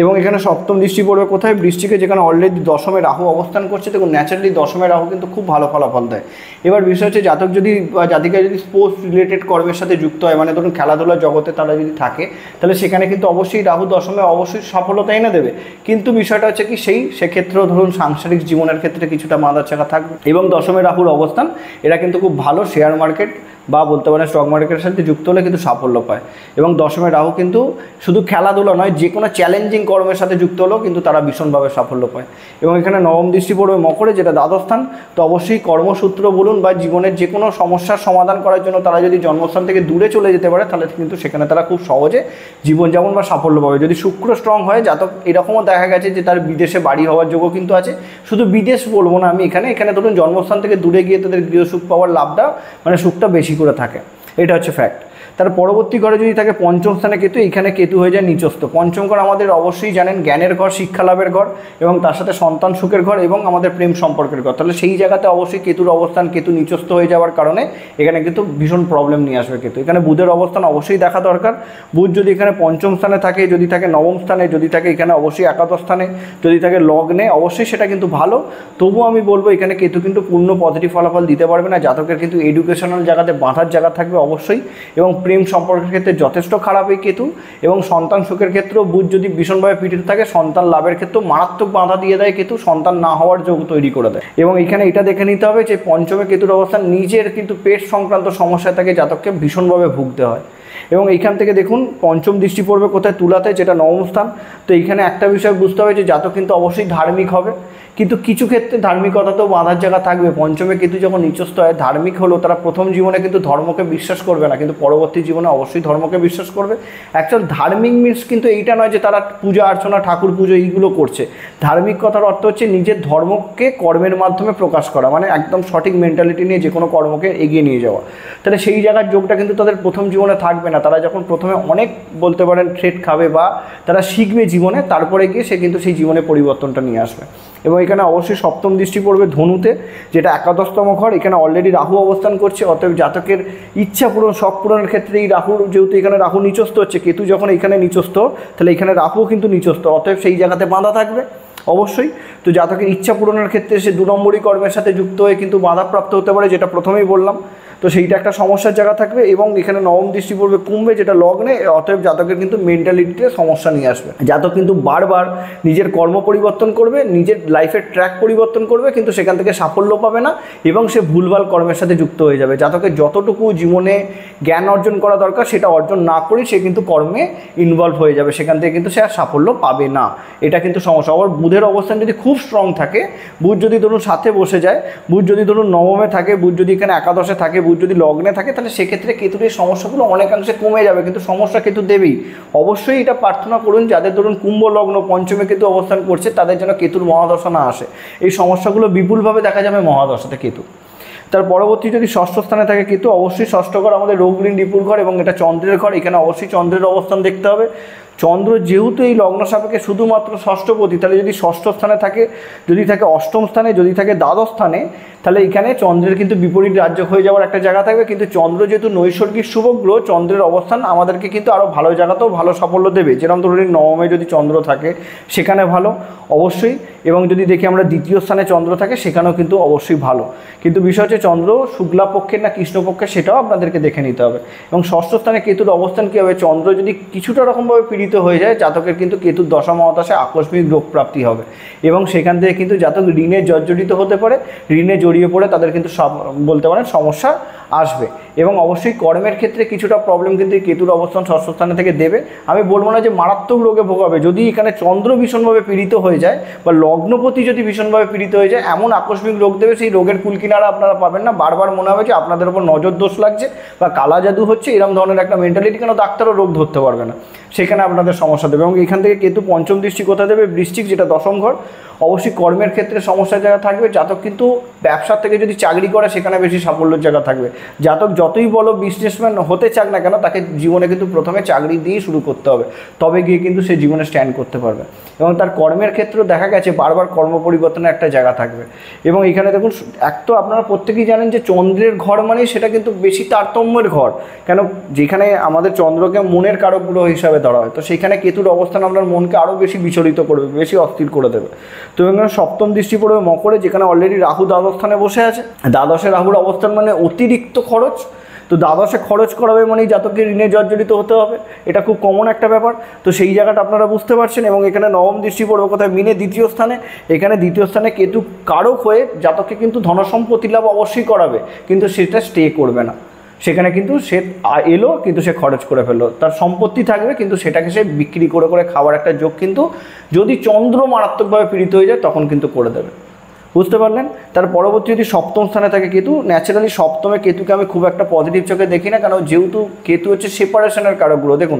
এবং এখানে সপ্তম দৃষ্টি পড়বে কোথায়, বৃষ্টিকে, যেখানে অলরেডি দশমে রাহু অবস্থান করছে। দেখুন ন্যাচারালি দশমে রাহু কিন্তু খুব ভালো ফলাফল দেয়। এবার বিষয় হচ্ছে জাতক যদি বা জাতিকা যদি স্পোর্টস রিলেটেড কর্মের সাথে যুক্ত হয়, মানে ধরুন খেলাধুলার জগতে তারা যদি থাকে, তাহলে সেখানে কিন্তু অবশ্যই রাহু দশমে অবশ্যই সফলতা এনে দেবে। কিন্তু বিষয়টা হচ্ছে কি, সেক্ষেত্রেও ধরুন সাংসারিক জীবনের ক্ষেত্রে কিছুটা বাঁধার চাকা থাকবে। এবং দশমে রাহুর অবস্থান, এরা কিন্তু খুব ভালো শেয়ার মার্কেট বা বলতে পারেন স্টক মার্কেটের সাথে যুক্ত হলে কিন্তু সাফল্য পায়। এবং দশমে রাহু কিন্তু শুধু খেলাধুলা নয়, যে কোনো চ্যালেঞ্জিং কর্মের সাথে যুক্ত হলেও কিন্তু তারা ভীষণভাবে সাফল্য পায়। এবং এখানে নবম দৃষ্টি পড়বে মকরে, যেটা দ্বাদশ স্থান। তো অবশ্যই কর্মসূত্র বলুন বা জীবনের যে কোনো সমস্যার সমাধান করার জন্য তারা যদি জন্মস্থান থেকে দূরে চলে যেতে পারে, তাহলে কিন্তু সেখানে তারা খুব সহজে জীবনযাপন বা সাফল্য পাবে। যদি শুক্র স্ট্রং হয়, জাতক এরকমও দেখা গেছে যে তার বিদেশে বাড়ি হওয়ার যোগও কিন্তু আছে। শুধু বিদেশ বলবো না আমি, এখানে ধরুন জন্মস্থান থেকে দূরে গিয়ে তাদের গৃহসুখ পাওয়ার লাভটা, মানে সুখটা বেশি করে থাকে, এটা হচ্ছে ফ্যাক্ট। তার পরবর্তী ঘরে যদি থাকে পঞ্চম স্থানে কেতু, এইখানে কেতু হয়ে যায় নিচস্থ। পঞ্চম ঘর আমাদের অবশ্যই জানেন জ্ঞানের ঘর, শিক্ষা লাভের ঘর এবং তার সাথে সন্তান সুখের ঘর এবং আমাদের প্রেম সম্পর্কের ঘর। তাহলে সেই জায়গাতে অবশ্যই কেতুর অবস্থান, কেতু নিচস্থ হয়ে যাওয়ার কারণে এখানে কিন্তু ভীষণ প্রবলেম নিয়ে আসবে কেতু। এখানে বুধের অবস্থান অবশ্যই দেখা দরকার। বুধ যদি এখানে পঞ্চম স্থানে থাকে, যদি থাকে নবম স্থানে, যদি থাকে এখানে অবশ্যই একাদশ স্থানে, যদি থাকে লগ্নে, অবশ্যই সেটা কিন্তু ভালো। তবুও আমি বলবো এখানে কেতু কিন্তু পূর্ণ পজিটিভ ফলাফল দিতে পারবে না। জাতকের কিন্তু এডুকেশনাল জায়গাতে বাঁধার জায়গা থাকবে অবশ্যই, এবং প্রেম সম্পর্কের ক্ষেত্রে যথেষ্ট খারাপ এই কেতু। এবং সন্তান সুখের ক্ষেত্রেও বুধ যদি ভীষণভাবে পীড়িত থাকে, সন্তান লাভের ক্ষেত্রেও মারাত্মক বাধা দিয়ে দেয় কেতু, সন্তান না হওয়ার যোগ তৈরি করে দেয়। এবং এখানে এটা দেখে নিতে হবে যে পঞ্চমে কেতুর অবস্থান নিজের কিন্তু পেট সংক্রান্ত সমস্যা থাকে, জাতককে ভীষণভাবে ভুগতে হয়। এবং এইখান থেকে দেখুন পঞ্চম দৃষ্টি পড়বে কোথায়, তুলাতে, যেটা নবম স্থান। তো এইখানে একটা বিষয় বুঝতে হবে যে জাতক কিন্তু অবশ্যই ধার্মিক হবে, কিন্তু কিছু ক্ষেত্রে ধার্মিকতাতেও বাঁধার জায়গা থাকবে। পঞ্চমে কেতু যখন নিচস্থ হয়, ধার্মিক হলেও তারা প্রথম জীবনে কিন্তু ধর্মকে বিশ্বাস করবে না, কিন্তু পরবর্তী জীবনে অবশ্যই ধর্মকে বিশ্বাস করবে। অ্যাকচুয়াল ধার্মিক মিনস কিন্তু এইটা নয় যে তারা পূজা অর্চনা, ঠাকুর পুজো এইগুলো করছে। ধার্মিক কথার অর্থ হচ্ছে নিজের ধর্মকে কর্মের মাধ্যমে প্রকাশ করা, মানে একদম সঠিক মেন্টালিটি নিয়ে যে কোনো কর্মকে এগিয়ে নিয়ে যাওয়া। তাহলে সেই জায়গার যোগটা কিন্তু তাদের প্রথম জীবনে থাকবে না। তারা যখন প্রথমে অনেক বলতে পারেন থ্রেট খাবে বা তারা শিখবে জীবনে, তারপরে গিয়ে সে কিন্তু সেই জীবনে পরিবর্তনটা নিয়ে আসবে। এবং এখানে অবশ্যই সপ্তম দৃষ্টি পড়বে ধনুতে, যেটা একাদশতম ঘর। এখানে অলরেডি রাহু অবস্থান করছে, অতএব জাতকের ইচ্ছা পূরণ, শখ পূরণের ক্ষেত্রে এই রাহুর, যেহেতু এখানে রাহু নিচস্থ হচ্ছে, কেতু যখন এখানে নিচস্থ, তাহলে এখানে রাহুও কিন্তু নিচস্থ, অতএব সেই জায়গাতে বাঁধা থাকবে অবশ্যই। তো জাতকের ইচ্ছা পূরণের ক্ষেত্রে সে 2 নম্বরই কর্মের সাথে যুক্ত হয়ে কিন্তু বাধাপ্রাপ্ত হতে পারে, যেটা প্রথমেই বললাম। তো সেইটা একটা সমস্যার জায়গা থাকবে। এবং এখানে নবম দৃষ্টি পড়বে কুম্ভে, যেটা লগ্নে, অতএব জাতকের কিন্তু মেন্টালিটিতে সমস্যা নিয়ে আসবে। জাতক কিন্তু বারবার নিজের কর্ম পরিবর্তন করবে, নিজের লাইফের ট্র্যাক পরিবর্তন করবে, কিন্তু সেখান থেকে সাফল্য পাবে না এবং সে ভুলভাল কর্মের সাথে যুক্ত হয়ে যাবে। জাতকের যতটুকু জীবনে জ্ঞান অর্জন করা দরকার সেটা অর্জন না করে সে কিন্তু কর্মে ইনভলভ হয়ে যাবে, সেখান থেকে কিন্তু সে আর সাফল্য পাবে না। এটা কিন্তু সমস্যা। আবার বুধের অবস্থান যদি খুব স্ট্রং থাকে, বুধ যদি ধরুন সাথে বসে যায়, বুধ যদি ধরুন নবমে থাকে, বুধ যদি এখানে একাদশে থাকে, বুধ যদি লগ্নে থাকে, তাহলে সেক্ষেত্রে কেতুর এই সমস্যাগুলো অনেকাংশে কমে যাবে, কিন্তু সমস্যা কেতু দেবেই। অবশ্যই এটা প্রার্থনা করুন যাদের ধরুন কুম্ভ লগ্ন পঞ্চমে কেতু অবস্থান করছে, তাদের যেন কেতুর মহাদশা না আসে। এই সমস্যাগুলো বিপুলভাবে দেখা যাবে মহাদশাতে কেতু। তার পরবর্তী যদি ষষ্ঠ স্থানে থাকে কেতু, অবশ্যই ষষ্ঠ ঘর আমাদের রোগ ঋণ রিপুর ঘর এবং এটা চন্দ্রের ঘর। এখানে অবশ্যই চন্দ্রের অবস্থান দেখতে হবে। চন্দ্র যেহেতু এই লগ্ন সাপেক্ষে শুধুমাত্র ষষ্ঠপতি, তাহলে যদি ষষ্ঠ স্থানে থাকে, যদি থাকে অষ্টম স্থানে, যদি থাকে দ্বাদশ স্থানে, তাহলে এখানে চন্দ্রের কিন্তু বিপরীত রাজ্য হয়ে যাওয়ার একটা জায়গা থাকবে। কিন্তু চন্দ্র যেহেতু নৈসর্গিক শুভগ্রহ, চন্দ্রের অবস্থান আমাদেরকে কিন্তু আরও ভালো জায়গাতেও ভালো সাফল্য দেবে। যেরকম ধরুন নবমে যদি চন্দ্র থাকে সেখানে ভালো অবশ্যই, এবং যদি দেখি আমরা দ্বিতীয় স্থানে চন্দ্র থাকে সেখানেও কিন্তু অবশ্যই ভালো। কিন্তু বিষয় হচ্ছে চন্দ্র শুক্লা পক্ষের না কৃষ্ণপক্ষের, সেটাও আপনাদেরকে দেখে নিতে হবে। এবং ষষ্ঠ স্থানে কেতুর অবস্থান কী হবে, চন্দ্র যদি কিছুটা রকমভাবে পীড়িত হয়ে যায়, জাতকের কিন্তু কেতুর দশা মহাদশায় আকস্মিক রোগ প্রাপ্তি হবে এবং সেখান থেকে কিন্তু জাতক ঋণে জর্জরিত হতে পারে, ঋণে জড়িয়ে পড়ে তাদের কিন্তু সব বলতে পারেন সমস্যা আসবে। এবং অবশ্যই কর্মের ক্ষেত্রে কিছুটা প্রবলেম কিন্তু কেতুর অবস্থান ষষ্ঠ স্থানে থেকে দেবে। আমি বলবো না যে মারাত্মক রোগে ভোগাবে, যদি এখানে চন্দ্র ভীষণভাবে পীড়িত হয়ে যায় বা লগ্নপতি যদি ভীষণভাবে পীড়িত হয়ে যায়, এমন আকস্মিক রোগ দেবে, সেই রোগের কুলকিনারা আপনারা পাবেন না। বারবার মনে হবে যে আপনাদের উপর নজর দোষ লাগছে বা কালা জাদু হচ্ছে, এরকম ধরনের একটা মেন্টালিটি, কেন ডাক্তারও রোগ ধরতে পারবে না, সেখানে আপনাদের সমস্যা দেবে। এবং এখান থেকে কেতু পঞ্চম দৃষ্টি কোথায় দেবে, বৃশ্চিক, যেটা দশম ঘর। অবশ্যই কর্মের ক্ষেত্রে সমস্যার জায়গা থাকবে। জাতক কিন্তু ব্যবসার থেকে যদি চাকরি করে সেখানে বেশি সাফল্যের জায়গা থাকবে। জাতক যতই বলো বিজনেসম্যান হতে চাক না কেন, তাকে জীবনে কিন্তু প্রথমে চাকরি দিয়ে শুরু করতে হবে, তবে গিয়ে কিন্তু সে জীবনে স্ট্যান্ড করতে পারবে। এবং তার কর্মের ক্ষেত্রেও দেখা গেছে বারবার কর্ম পরিবর্তনের একটা জায়গা থাকবে। এবং এখানে দেখুন, এক তো আপনারা প্রত্যেকেই জানেন যে চন্দ্রের ঘর মানে সেটা কিন্তু বেশি তারতম্যের ঘর, কেন যেখানে আমাদের চন্দ্রকে মনের কারক গ্রহ হিসাবে ধরা হয়, তো সেইখানে কেতুর অবস্থান আপনার মনকে আরও বেশি বিচলিত করবে, বেশি অস্থির করে দেবে। তো এখানে সপ্তম দৃষ্টি পড়বে মকরে, যেখানে অলরেডি রাহু দ্বাদশস্থানে বসে আছে। দ্বাদশে রাহুর অবস্থান মানে অতিরিক্ত খরচ, তো দ্বাদশে খরচ করাবে মানেই জাতককে ঋণে জর্জরিত হতে হবে, এটা খুব কমন একটা ব্যাপার। তো সেই জায়গাটা আপনারা বুঝতে পারছেন। এবং এখানে নবম দৃষ্টি পড়বে কোথায়, মিনে দ্বিতীয় স্থানে। এখানে দ্বিতীয় স্থানে কেতু কারক হয়ে জাতককে কিন্তু ধনসম্পত্তি লাভ অবশ্যই করাবে, কিন্তু সেটা স্টে করবে না, সেখানে কিন্তু সে এলো কিন্তু সে খরচ করে ফেললো। তার সম্পত্তি থাকবে কিন্তু সেটাকে সে বিক্রি করে করে খাওয়ার একটা যোগ কিন্তু যদি চন্দ্র মারাত্মকভাবে পীড়িত হয়ে যায় তখন কিন্তু করে দেবে। বুঝতে পারলেন? তার পরবর্তী যদি সপ্তম স্থানে থাকে কেতু, ন্যাচারালি সপ্তমে কেতুকে আমি খুব একটা পজিটিভ চোখে দেখি না, কারণ যেহেতু কেতু হচ্ছে সেপারেশনের কারকগুলো। দেখুন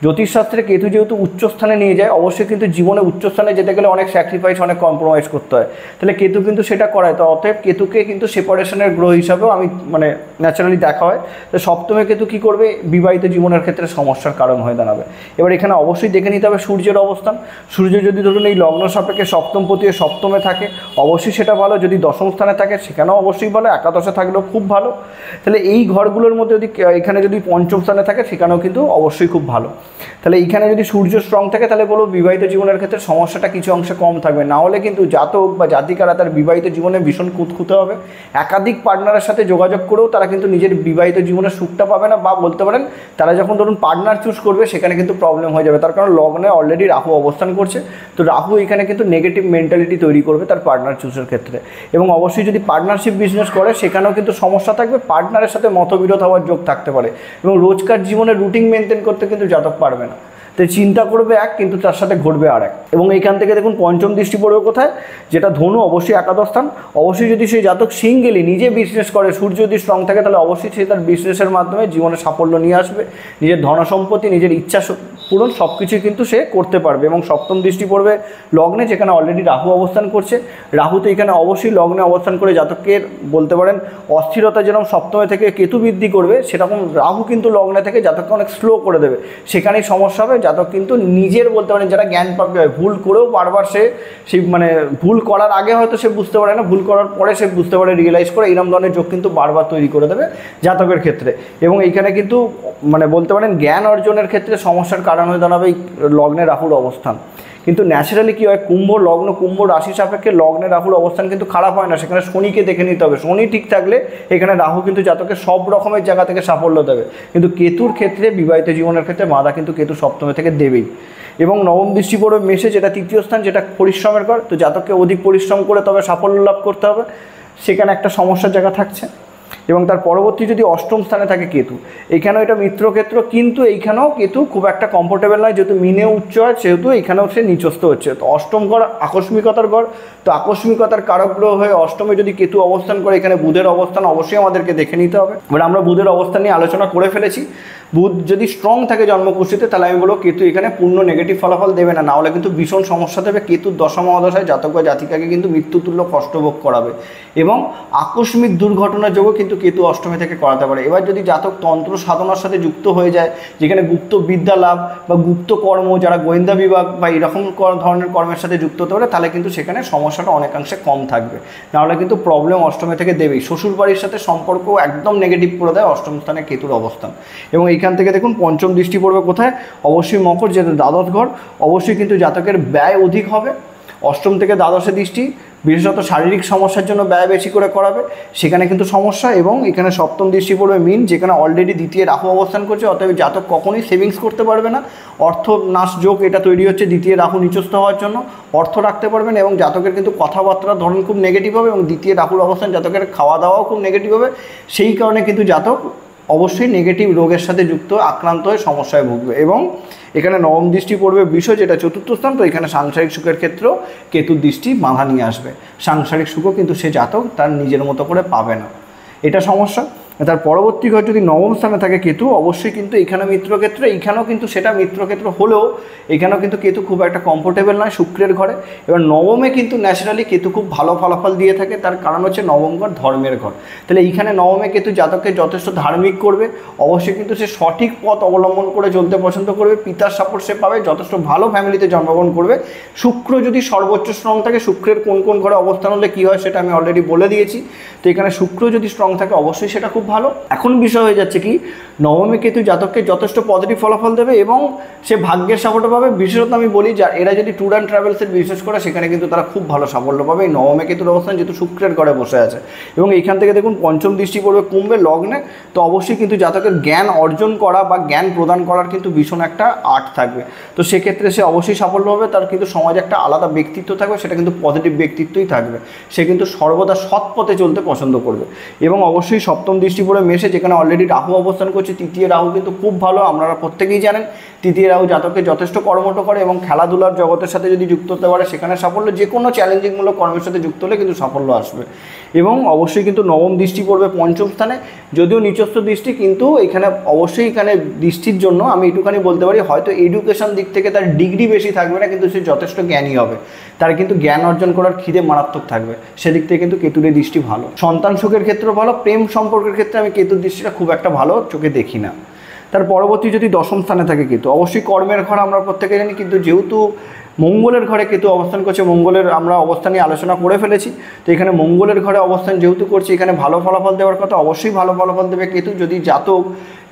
জ্যোতিষশাস্ত্রে কেতু যেহেতু উচ্চস্থানে নিয়ে যায়, অবশ্যই কিন্তু জীবনে উচ্চস্থানে যেতে গেলে অনেক স্যাক্রিফাইস, অনেক কম্প্রোমাইজ করতে হয়, তাহলে কেতু কিন্তু সেটা করায়। তো অতএব কেতুকে কিন্তু সেপারেশনের গ্রহ হিসাবেও আমি মানে ন্যাচারালি দেখা হয়। তো সপ্তমে কেতু কী করবে, বিবাহিত জীবনের ক্ষেত্রে সমস্যার কারণ হয়ে দাঁড়াবে। এবার এখানে অবশ্যই দেখে নিতে হবে সূর্যের অবস্থান। সূর্য যদি ধরুন এই লগ্ন সাপেক্ষে সপ্তমপতি সপ্তমে থাকে, অবশ্যই সেটা ভালো। যদি দশম স্থানে থাকে সেখানেও অবশ্যই ভালো, একাদশে থাকলেও খুব ভালো। তাহলে এই ঘরগুলোর মধ্যে যদি এখানে যদি পঞ্চম স্থানে থাকে সেখানেও কিন্তু অবশ্যই খুব ভালো। তাহলে এইখানে যদি সূর্য স্ট্রং থাকে তাহলে বলবো বিবাহিত জীবনের ক্ষেত্রে সমস্যাটা কিছু অংশে কম থাকবে। না হলে কিন্তু জাতক বা জাতিকারা তার বিবাহিত জীবনে ভীষণ খুঁতখুঁতে হবে। একাধিক পার্টনারের সাথে যোগাযোগ করেও তারা কিন্তু নিজের বিবাহিত জীবনের সুখটা পাবে না, বা বলতে পারেন তারা যখন ধরুন পার্টনার চুজ করবে সেখানে কিন্তু প্রবলেম হয়ে যাবে। তার কারণ লগ্নে অলরেডি রাহু অবস্থান করছে। তো রাহু এখানে কিন্তু নেগেটিভ মেন্টালিটি তৈরি করবে তার পার্টনার চুজের ক্ষেত্রে। এবং অবশ্যই যদি পার্টনারশিপ বিজনেস করে সেখানেও কিন্তু সমস্যা থাকবে, পার্টনারের সাথে মতবিরোধ হওয়ার যোগ থাকতে পারে। এবং রোজকার জীবনে রুটিন মেনটেন করতে কিন্তু জাতক পারবে না। তো চিন্তা করবে এক, কিন্তু তার সাথে ঘটবে আর এক। এবং এইখান থেকে দেখুন পঞ্চম দৃষ্টি পড়বে কোথায়, যেটা ধনু, অবশ্যই একাদশ স্থান। অবশ্যই যদি সেই জাতক সিঙ্গেলি নিজে বিজনেস করে, সূর্য যদি স্ট্রং থাকে তাহলে অবশ্যই সে তার বিজনেসের মাধ্যমে জীবনে সাফল্য নিয়ে আসবে। নিজের ধনসম্পত্তি, নিজের ইচ্ছা পূরণ সব কিছুই কিন্তু সে করতে পারবে। এবং সপ্তম দৃষ্টি পড়বে লগ্নে, যেখানে অলরেডি রাহু অবস্থান করছে। রাহু তো এখানে অবশ্যই লগ্নে অবস্থান করে জাতকের বলতে পারেন অস্থিরতা যেরকম সপ্তমে থেকে কেতু বৃদ্ধি করবে, সেরকম রাহু কিন্তু লগ্নে থেকে জাতককে অনেক স্লো করে দেবে। সেখানেই সমস্যা হবে। জাতক কিন্তু নিজের বলতে পারেন যারা জ্ঞান প্রাপ্তি হয়, ভুল করেও বারবার সে সেই মানে ভুল করার আগে হয়তো সে বুঝতে পারে না, ভুল করার পরে সে বুঝতে পারে, রিয়েলাইজ করে, এরকম ধরনের যোগ কিন্তু বারবার তৈরি করে দেবে জাতকের ক্ষেত্রে। এবং এইখানে কিন্তু মানে বলতে পারেন জ্ঞান অর্জনের ক্ষেত্রে সমস্যার কারণ হয়ে দাঁড়াবে এই লগ্নে রাহুর অবস্থান। কিন্তু ন্যাচারালি কী হয়, কুম্ভ লগ্ন, কুম্ভ রাশি সাপেক্ষে লগ্নে রাহুর অবস্থান কিন্তু খারাপ হয় না। সেখানে শনিকে দেখে নিতে হবে। শনি ঠিক থাকলে এখানে রাহু কিন্তু জাতকে সব রকমের জায়গা থেকে সাফল্য দেবে। কিন্তু কেতুর ক্ষেত্রে, বিবাহিত জীবনের ক্ষেত্রে বাধা কিন্তু কেতু সপ্তমে থেকে দেবেই। এবং নবম দৃষ্টি পড়বে মেষে, যেটা তৃতীয় স্থান, যেটা পরিশ্রমের ঘর। তো জাতককে অধিক পরিশ্রম করে তবে সাফল্য লাভ করতে হবে, সেখানে একটা সমস্যার জায়গা থাকছে। এবং তার পরবর্তী যদি অষ্টম স্থানে থাকে কেতু, এখানেও এটা মিত্রক্ষেত্র, কিন্তু এইখানেও কেতু খুব একটা কমফোর্টেবল নয়। যেহেতু মিনে উচ্চ হয় সেহেতু এইখানেও সে নিচস্থ হচ্ছে। তো অষ্টম ঘর আকস্মিকতার ঘর। তো আকস্মিকতার কারক গ্রহ হয়ে অষ্টমে যদি কেতু অবস্থান করে, এখানে বুধের অবস্থান অবশ্যই আমাদেরকে দেখে নিতে হবে। এবার আমরা বুধের অবস্থান নিয়ে আলোচনা করে ফেলেছি। বুধ যদি স্ট্রং থাকে জন্মকুষ্ঠিতে তাহলে আমি বলবো কেতু এখানে পূর্ণ নেগেটিভ ফলাফল দেবে না, নাহলে কিন্তু ভীষণ সমস্যা দেবে। কেতুর দশা মহাদশায় জাতক বা জাতিকাকে কিন্তু মৃত্যুতুল্য কষ্টভোগ করাবে। এবং আকস্মিক দুর্ঘটনার যোগও কিন্তু কেতু অষ্টমী থেকে করাতে পারে। এবার যদি জাতক তন্ত্র সাধনার সাথে যুক্ত হয়ে যায়, যেখানে গুপ্ত বিদ্যা লাভ বা গুপ্ত কর্ম, যারা গোয়েন্দা বিভাগ বা এরকম ধরনের কর্মের সাথে যুক্ত হতে পারে, তাহলে কিন্তু সেখানে সমস্যাটা অনেকাংশে কম থাকবে। নাহলে কিন্তু প্রবলেম অষ্টমী থেকে দেবেই। শ্বশুরবাড়ির সাথে সম্পর্ক একদম নেগেটিভ করে দেয় অষ্টম স্থানে কেতুর অবস্থান। এবং এইখান থেকে দেখুন পঞ্চম দৃষ্টি পড়বে কোথায়, অবশ্যই মকর, যেটা দ্বাদশ ঘর। অবশ্যই কিন্তু জাতকের ব্যয় অধিক হবে। অষ্টম থেকে দ্বাদশে দৃষ্টি বিশেষত শারীরিক সমস্যার জন্য ব্যয় বেশি করে করাবে, সেখানে কিন্তু সমস্যা। এবং এখানে সপ্তম দৃষ্টি পড়বে মীন, যেখানে অলরেডি দ্বিতীয় রাহু অবস্থান করছে। অতএব জাতক কখনোই সেভিংস করতে পারবে না। অর্থ নাশ যোগ এটা তৈরি হচ্ছে দ্বিতীয় রাহু নিচস্থ হওয়ার জন্য। অর্থ রাখতে পারবেন এবং জাতকের কিন্তু কথাবার্তার ধরন খুব নেগেটিভ হবে। এবং দ্বিতীয় রাহুর অবস্থান জাতকের খাওয়া দাওয়াও খুব নেগেটিভ হবে। সেই কারণে কিন্তু জাতক অবশ্যই নেগেটিভ রোগের সাথে যুক্ত, আক্রান্ত হয়ে সমস্যায় ভুগবে। এবং এখানে নবম দৃষ্টি পড়বে বিষ, যেটা চতুর্থ স্থান। তো এখানে সাংসারিক সুখের ক্ষেত্রেও কেতুর দৃষ্টি বাধা নিয়ে আসবে। সাংসারিক সুখও কিন্তু সে জাতক তার নিজের মতো করে পাবে না, এটা সমস্যা। তার পরবর্তী ঘর যদি নবম স্থানে থাকে কেতু, অবশ্যই কিন্তু এখানে মিত্রক্ষেত্র, এইখানেও কিন্তু সেটা মিত্রক্ষেত্র হলেও এখানেও কিন্তু কেতু খুব একটা কমফোর্টেবল নয় শুক্রের ঘরে। এবার নবমে কিন্তু ন্যাচারালি কেতু খুব ভালো ফলাফল দিয়ে থাকে, তার কারণ হচ্ছে নবম ঘর ধর্মের ঘর। তাহলে এইখানে নবমে কেতু জাতককে যথেষ্ট ধার্মিক করবে। অবশ্যই কিন্তু সে সঠিক পথ অবলম্বন করে চলতে পছন্দ করবে, পিতার সাপোর্ট সে পাবে, যথেষ্ট ভালো ফ্যামিলিতে জন্মগ্রহণ করবে। শুক্র যদি সর্বোচ্চ স্ট্রং থাকে, শুক্রের কোন কোন ঘরে অবস্থান হলে কী হয় সেটা আমি অলরেডি বলে দিয়েছি। তো এখানে শুক্র যদি স্ট্রং থাকে অবশ্যই সেটা খুব ভালো। এখন বিষয় হয়ে যাচ্ছে কি, নবমে কেতু জাতককে যথেষ্ট পজিটিভ ফলাফল দেবে এবং সে ভাগ্যের সাপোর্ট পাবে। বিশেষত আমি বলি যা এরা যদি ট্যুর অ্যান্ড ট্রাভেলসের বিশেষ করে, সেখানে কিন্তু তারা খুব ভালো সাফল্য পাবে। এই নবমে কেতুর অবস্থান যেহেতু শুক্রের ঘরে বসে আছে। এবং এইখান থেকে দেখুন পঞ্চম দৃষ্টি পড়বে কুম্ভে লগ্নে। তো অবশ্যই কিন্তু জাতকের জ্ঞান অর্জন করা বা জ্ঞান প্রদান করার কিন্তু ভীষণ একটা আর্ট থাকবে। তো সেক্ষেত্রে সে অবশ্যই সাফল্য হবে। তার কিন্তু সমাজে একটা আলাদা ব্যক্তিত্ব থাকবে, সেটা কিন্তু পজিটিভ ব্যক্তিত্বই থাকবে। সে কিন্তু সর্বদা সৎ পথে চলতে পছন্দ করবে। এবং অবশ্যই সপ্তম দৃষ্টি পড়ে মেষে, যেখানে অলরেডি রাহু অবস্থান করছে। তৃতীয় রাহু কিন্তু খুব ভালো, আপনারা প্রত্যেকেই জানেন। তৃতীয় রাহু জাতককে যথেষ্ট কর্মঠ করে এবং খেলাধুলার জগতের সাথে যদি যুক্ত হতে পারে সেখানে সাফল্য। যে কোনো চ্যালেঞ্জিংমূলক কর্মের সাথে যুক্ত হলে কিন্তু সাফল্য আসবে। এবং অবশ্যই কিন্তু নবম দৃষ্টি পড়বে পঞ্চম স্থানে, যদিও নিচস্থ দৃষ্টি, কিন্তু এখানে অবশ্যই এখানে দৃষ্টির জন্য আমি একটুখানি বলতে পারি হয়তো এডুকেশন দিক থেকে তার ডিগ্রি বেশি থাকবে না, কিন্তু সে যথেষ্ট জ্ঞানী হবে, তার কিন্তু জ্ঞান অর্জন করার খিদে মারাত্মক থাকবে, সেদিক থেকে কিন্তু কেতুর এই দৃষ্টি ভালো। সন্তান সুখের ক্ষেত্রে ভালো, প্রেম সম্পর্কের ক্ষেত্রে আমি কেতুর দৃষ্টিটা খুব একটা ভালো চোখে দেখি না। তার পরবর্তী যদি দশম স্থানে থাকে কেতু, অবশ্যই কর্মের ঘর আমরা প্রত্যেকে জানি, কিন্তু যেহেতু মঙ্গলের ঘরে কেতু অবস্থান করছে, মঙ্গলের আমরা অবস্থান নিয়ে আলোচনা করে ফেলেছি, তো এখানে মঙ্গলের ঘরে অবস্থান যেহেতু করছে, এখানে ভালো ফলাফল দেওয়ার কথা, অবশ্যই ভালো ফলাফল দেবে কেতু যদি জাতক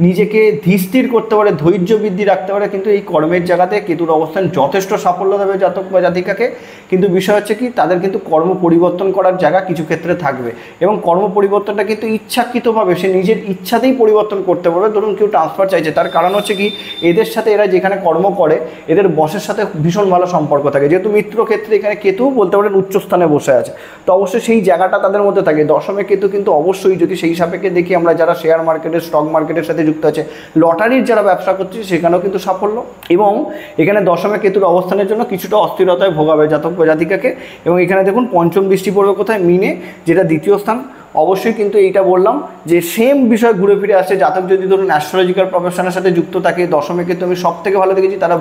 নিজেকে ধীর করতে পারে, ধৈর্য বৃদ্ধি রাখতে পারে, কিন্তু এই কর্মের জায়গাতে কেতুর অবস্থান যথেষ্ট সাফল্য দেবে জাতক বা জাতিকাকে। কিন্তু বিষয় হচ্ছে কি, তাদের কিন্তু কর্ম পরিবর্তন করার জায়গা কিছু ক্ষেত্রে থাকবে, এবং কর্ম পরিবর্তনটা কিন্তু ইচ্ছাকৃতভাবে সে নিজের ইচ্ছাতেই পরিবর্তন করতে পারবে। ধরুন কেউ ট্রান্সফার চাইছে, তার কারণ হচ্ছে কি, এদের সাথে এরা যেখানে কর্ম করে এদের বসের সাথে ভীষণ ভালো সম্পর্ক থাকে, যেহেতু মিত্র ক্ষেত্রে এখানে কেতু বলতে পারেন উচ্চস্থানে বসে আছে, তো অবশ্যই সেই জায়গাটা তাদের মধ্যে থাকে। দশমে কেতু কিন্তু অবশ্যই যদি সেই সাপেক্ষে দেখি আমরা, যারা শেয়ার মার্কেটের স্টক মার্কেটের সাথে যুক্ত আছে, লটারির যারা ব্যবসা করছে সেখানেও কিন্তু সাফল্য, এবং এখানে দশমে কেতুর অবস্থানের জন্য কিছুটা অস্থিরতায় ভোগাবে জাতক বা জাতিকাকে। এবং এখানে দেখুন পঞ্চম দৃষ্টি পড়বে কোথায়, মিনে, যেটা দ্বিতীয় স্থান। অবশ্যই কিন্তু এইটা বললাম যে সেম বিষয় ঘুরে ফিরে আসছে, জাতক যদি ধরুন অ্যাস্ট্রোলজিক্যাল প্রফেশনের সাথে যুক্ত থাকে, দশমে কিন্তু আমি সব থেকে ভালো দেখেছি তারা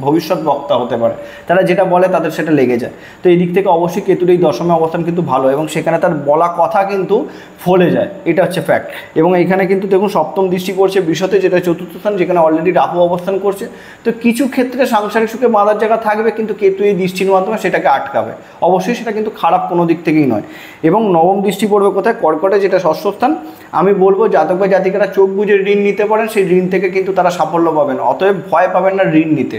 ভবিষ্যৎ বক্তা হতে পারে, তারা যেটা বলে তাদের সেটা লেগে যায়। তো এই দিক থেকে অবশ্যই কেতুর এই দশমে অবস্থান কিন্তু ভালো, এবং সেখানে তার বলা কথা কিন্তু ফলে যায়, এটা হচ্ছে ফ্যাক্ট। এবং এইখানে কিন্তু দেখুন সপ্তম দৃষ্টি পড়ছে বিশ্বতে, যেটা চতুর্থ স্থান, যেখানে অলরেডি রাহু অবস্থান করছে। তো কিছু ক্ষেত্রে সাংসারিক সুখে বাঁধার জায়গা থাকবে, কিন্তু কেতু এই দৃষ্টির মাধ্যমে সেটাকে আটকাবে, অবশ্যই সেটা কিন্তু খারাপ কোনো দিক থেকেই নয়। এবং নবম দৃষ্টি পড়বে কোথায়, কর্কটে, যেটা ষষ্ঠ স্থান। আমি বলবো জাতক বা জাতিকারা চোখ বুঝে ঋণ নিতে পারেন, সেই ঋণ থেকে কিন্তু তারা সাফল্য পাবেন, অতএব ভয় পাবেন না ঋণ নিতে।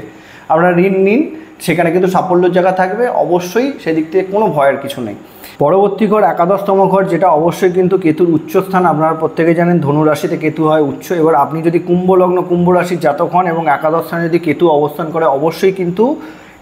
আপনারা ঋণ নিন, সেখানে কিন্তু সাফল্যের জায়গা থাকবে, অবশ্যই সেদিক থেকে কোনো ভয়ের কিছু নেই। পরবর্তী ঘর একাদশতম ঘর, যেটা অবশ্যই কিন্তু কেতুর উচ্চস্থান। আপনারা প্রত্যেকে জানেন ধনু রাশিতে কেতু হয় উচ্চ। এবার আপনি যদি কুম্ভ লগ্ন কুম্ভ রাশির জাতক হন এবং একাদশ স্থানে যদি কেতু অবস্থান করে, অবশ্যই কিন্তু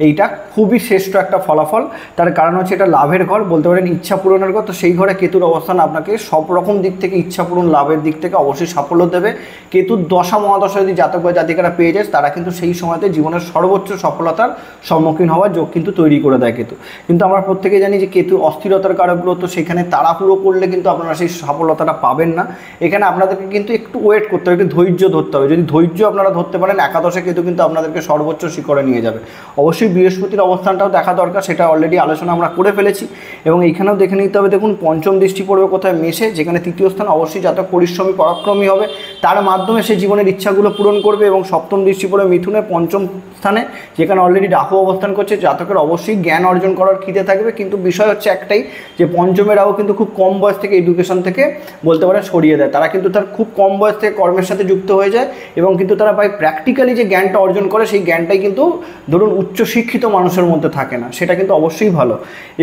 এইটা খুবই শ্রেষ্ঠ একটা ফলাফল। তার কারণ হচ্ছে এটা লাভের ঘর, বলতে পারেন ইচ্ছা পূরণের ঘর। তো সেই ঘরে কেতুর অবস্থান আপনাকে সব রকম দিক থেকে, ইচ্ছা পূরণ লাভের দিক থেকে অবশ্যই সাফল্য দেবে। কেতুর দশা মহাদশা যদি জাতক বা জাতিকারা পেয়ে যায়, তারা কিন্তু সেই সময়তে জীবনের সর্বোচ্চ সফলতার সম্মুখীন হওয়ার যোগ কিন্তু তৈরি করে দেয় কেতু। কিন্তু আমরা প্রত্যেকে জানি যে কেতু অস্থিরতার কারকগুলো, তো সেখানে তাড়াহুড়ো করলে কিন্তু আপনারা সেই সফলতাটা পাবেন না। এখানে আপনাদেরকে কিন্তু একটু ওয়েট করতে হবে, একটু ধৈর্য ধরতে হবে। যদি ধৈর্য আপনারা ধরতে পারেন, একাদশে কেতু কিন্তু আপনাদেরকে সর্বোচ্চ শিখরে নিয়ে যাবে। অবশ্যই বৃহস্পতির অবস্থানটাও দেখা দরকার, সেটা অলরেডি আলোচনা আমরা করে ফেলেছি। এবং এইখানেও দেখে নিতে হবে, দেখুন পঞ্চম দৃষ্টি পড়বে কোথায়, মেষে, যেখানে তৃতীয় স্থান। অবশ্যই জাতক পরিশ্রমী পরাক্রমী হবে, তার মাধ্যমে সে জীবনের ইচ্ছাগুলো পূরণ করবে। এবং সপ্তম দৃষ্টি পড়বে মিথুনে, পঞ্চম স্থানে, যেখানে অলরেডি রাহু অবস্থান করছে। জাতকের অবশ্যই জ্ঞান অর্জন করার খিদে থাকবে, কিন্তু বিষয় হচ্ছে একটাই, যে পঞ্চমের রাহু কিন্তু খুব কম বয়স থেকে এডুকেশন থেকে বলতে পারে সরিয়ে দেয়। তারা কিন্তু তার খুব কম বয়স থেকে কর্মের সাথে যুক্ত হয়ে যায়, এবং কিন্তু তারা বাই প্র্যাকটিক্যালি যে জ্ঞানটা অর্জন করে, সেই জ্ঞানটাই কিন্তু ধরুন উচ্চশিক্ষিত মানুষের মধ্যে থাকে না, সেটা কিন্তু অবশ্যই ভালো।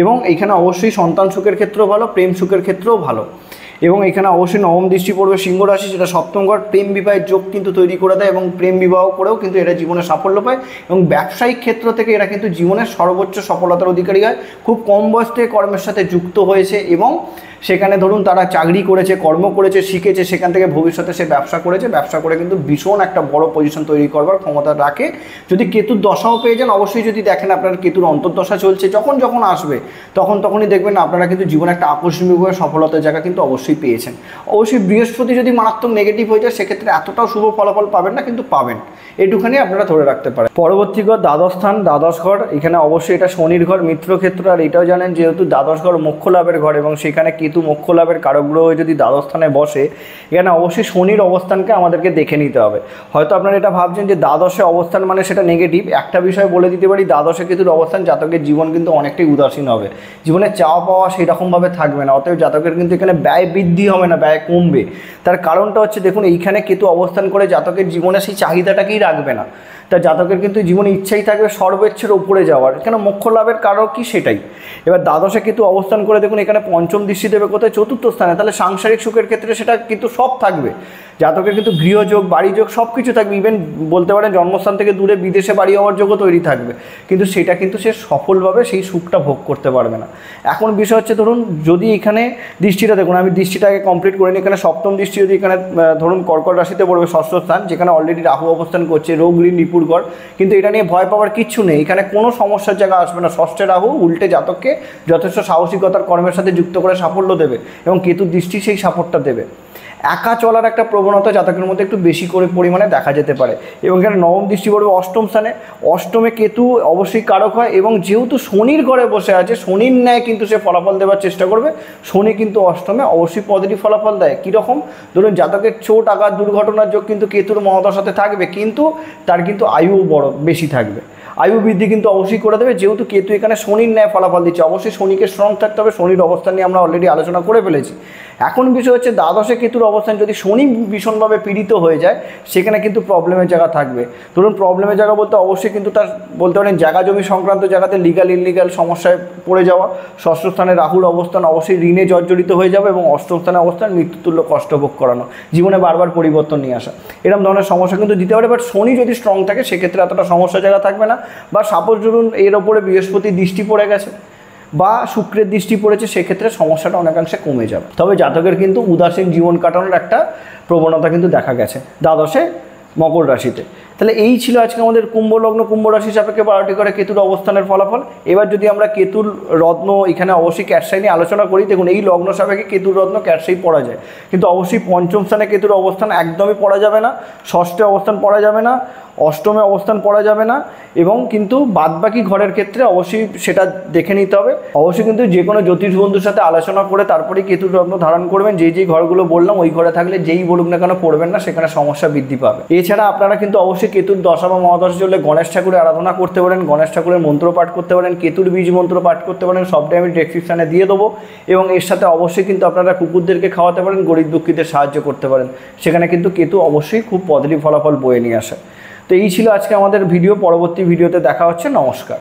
এবং এইখানে অবশ্যই সন্তান সুখের ক্ষেত্রেও ভালো, প্রেম সুখের ক্ষেত্রেও ভালো। এবং এখানে অবশ্যই নবম দৃষ্টি পড়বে সিংহ রাশি, যেটা সপ্তম ঘর। প্রেম বিবাহের যোগ কিন্তু তৈরি করে দেয়, এবং প্রেম বিবাহ করেও কিন্তু এরা জীবনে সাফল্য পায়। এবং ব্যবসায়িক ক্ষেত্র থেকে এরা কিন্তু জীবনের সর্বোচ্চ সফলতার অধিকারী হয়। খুব কম বয়স থেকে কর্মের সাথে যুক্ত হয়েছে, এবং সেখানে ধরুন তারা চাকরি করেছে, কর্ম করেছে, শিখেছে, সেখান থেকে ভবিষ্যতে সে ব্যবসা করেছে, ব্যবসা করে কিন্তু ভীষণ একটা বড় পজিশন তৈরি করবার ক্ষমতা রাখে। যদি কেতুর দশাও পেয়ে যান, অবশ্যই যদি দেখেন আপনার কেতুর অন্তর্দশা চলছে, যখন আসবে তখনই দেখবেন আপনারা কিন্তু জীবনে একটা আকস্মিকভাবে সফলতার জায়গা কিন্তু অবশ্যই পেয়েছেন। অবশ্যই বৃহস্পতি যদি মারাত্মক নেগেটিভ হয়ে যায়, সেক্ষেত্রে এতটাও শুভ ফলাফল পাবেন না, কিন্তু পাবেন, এটুখানি আপনারা ধরে রাখতে পারেন। পরবর্তী ঘর দ্বাদশ স্থান, দ্বাদশ ঘর। এখানে অবশ্যই এটা শনির ঘর, মিত্র ক্ষেত্র। আর এটাও জানেন যেহেতু দ্বাদশ ঘর মোক্ষ লাভের ঘর, এবং সেখানে কেতু মোক্ষ লাভের কারক গ্রহ যদি দ্বাদশ স্থানে বসে, এখানে অবশ্যই শনির অবস্থানকে আমাদেরকে দেখে নিতে হবে। হয়তো আপনারা এটা ভাবছেন যে দ্বাদশে অবস্থান মানে সেটা নেগেটিভ। একটা বিষয় বলে দিতে পারি, দ্বাদশে কেতুর অবস্থান, জাতকের জীবন কিন্তু অনেকটাই উদাসীন হবে, জীবনে চাওয়া পাওয়া সেই রকমভাবে থাকবে না। অতএব জাতকের কিন্তু এখানে ব্যয় বৃদ্ধি হবে না, ব্যয় কমবে। তার কারণটা হচ্ছে দেখুন, এইখানে কেতু অবস্থান করে জাতকের জীবনে সেই চাহিদাটাকেই রাখবে না, তার জাতকের কিন্তু জীবনে ইচ্ছাই থাকবে সর্বোচ্চের উপরে যাওয়ার। এখানে মোক্ষ লাভের কারণ কি সেটাই। এবার দ্বাদশে কিন্তু অবস্থান করে দেখুন, এখানে পঞ্চম দৃষ্টি দেবে কোথায়, চতুর্থ স্থানে। তাহলে সাংসারিক সুখের ক্ষেত্রে সেটা কিন্তু সব থাকবে, জাতকের কিন্তু গৃহযোগ, বাড়িযোগ সব কিছু থাকবে। ইভেন বলতে পারেন জন্মস্থান থেকে দূরে বিদেশে বাড়ি হওয়ার যোগও তৈরি থাকবে, কিন্তু সেটা কিন্তু সে সফলভাবে সেই সুখটা ভোগ করতে পারবে না। এখন বিষয় হচ্ছে ধরুন, যদি এখানে দৃষ্টিটা দেখুন, আমি দৃষ্টিটাকে কমপ্লিট করে নিই। এখানে সপ্তম দৃষ্টি যদি এখানে ধরুন কর্কট রাশিতে পড়বে, ষষ্ঠ স্থান, যেখানে অলরেডি রাহু অবস্থান করছে, রোগ ঋণ রিপুর ঘর, কিন্তু এটা নিয়ে ভয় পাওয়ার কিচ্ছু নেই, এখানে কোনো সমস্যার জায়গা আসবে না। ষষ্ঠে রাহু উল্টে জাতককে যথেষ্ট সাহসিকতার কর্মের সাথে যুক্ত করে সাফল্য দেবে এবং কেতুর দৃষ্টি সেই সাপোর্টটা দেবে। একা চলার একটা প্রবণতা জাতকের মধ্যে একটু বেশি করে পরিমাণে দেখা যেতে পারে। এবং এখানে নবম দৃষ্টি পড়বে অষ্টম স্থানে, অষ্টমে কেতু অবশ্যই কারক হয় এবং যেহেতু শনির ঘরে বসে আছে, শনির ন্যায় কিন্তু সে ফলাফল দেওয়ার চেষ্টা করবে। শনি কিন্তু অষ্টমে অবশ্যই পজিটিভ ফলাফল দেয়। কীরকম? ধরুন জাতকের চোট, আঘাত, দুর্ঘটনার যোগ কিন্তু কেতুর মহাদশাতে থাকবে, কিন্তু তার কিন্তু আয়ুও বেশি থাকবে, আয়ু বৃদ্ধি কিন্তু অবশ্যই করে দেবে। যেহেতু কেতু এখানে শনির ন্যায় ফলাফল দিচ্ছে, অবশ্যই শনিকে স্ট্রং থাকতে হবে। শনির অবস্থান নিয়ে আমরা অলরেডি আলোচনা করে ফেলেছি। এখন বিষয় হচ্ছে দ্বাদশে কেতুর অবস্থান যদি শনি ভীষণভাবে পীড়িত হয়ে যায়, সেখানে কিন্তু প্রবলেমের জায়গা থাকবে। ধরুন প্রবলেমের জায়গা বলতে অবশ্যই কিন্তু তার বলতে পারেন জায়গা জমি সংক্রান্ত জায়গাতে লিগাল ইনলিগাল সমস্যায় পড়ে যাওয়া। ষষ্ঠ স্থানে রাহুর অবস্থান অবশ্যই ঋণে জর্জরিত হয়ে যাবে এবং অষ্টম স্থানে অবস্থান মৃত্যুতুল্য কষ্ট ভোগ করানো, জীবনে বারবার পরিবর্তন নিয়ে আসা, এরকম ধরনের সমস্যা কিন্তু দিতে পারে। বাট শনি যদি স্ট্রং থাকে সেক্ষেত্রে এতটা সমস্যার জায়গা থাকবে না। বা সাপোজ ধরুন এর ওপরে বৃহস্পতির দৃষ্টি পড়ে গেছে বা শুক্রের দৃষ্টি পড়েছে, সেক্ষেত্রে সমস্যাটা অনেকাংশে কমে যাবে। তবে জাতকের কিন্তু উদাসীন জীবন কাটানোর একটা প্রবণতা কিন্তু দেখা গেছে দ্বাদশে মকর রাশিতে। তাহলে এই ছিল আজকে আমাদের কুম্ভ লগ্ন কুম্ভ রাশি সাপেক্ষে 12টি করে কেতুর অবস্থানের ফলাফল। এবার যদি আমরা কেতুর রত্ন এখানে অবশ্যই ক্যাটসাই নিয়ে আলোচনা করি, দেখুন এই লগ্ন সাপেক্ষে কেতুর রত্ন ক্যাটসাই পড়া যায়, কিন্তু অবশ্যই পঞ্চম স্থানে কেতুর অবস্থান একদমই পড়া যাবে না, ষষ্ঠে অবস্থান পড়া যাবে না, অষ্টমে অবস্থান পড়া যাবে না, এবং কিন্তু বাদবাকি ঘরের ক্ষেত্রে অবশ্যই সেটা দেখে নিতে হবে। অবশ্যই কিন্তু যে কোনো জ্যোতিষ বন্ধুর সাথে আলোচনা করে তারপরেই কেতুর রত্ন ধারণ করবেন। যেই ঘরগুলো বললাম ওই ঘরে থাকলে যেই বলুক না কেন পড়বেন না, সেখানে সমস্যা বৃদ্ধি পাবে। এছাড়া আপনারা কিন্তু অবশ্যই কেতুর দশা বা মহাদশা চললে গণেশ ঠাকুরের আরাধনা করতে পারেন, গণেশ ঠাকুরের মন্ত্র পাঠ করতে পারেন, কেতুর বীজ মন্ত্র পাঠ করতে পারেন, সবটাই আমি ডেসক্রিপশানে দিয়ে দেবো। এবং এর সাথে অবশ্যই কিন্তু আপনারা কুকুরদেরকে খাওয়াতে পারেন, গরিব দুঃখীদের সাহায্য করতে পারেন, সেখানে কিন্তু কেতু অবশ্যই খুব পজিটিভ ফলাফল বয়ে নিয়ে আসে। তো এই ছিল আজকে আমাদের ভিডিও, পরবর্তী ভিডিওতে দেখা হচ্ছে। নমস্কার।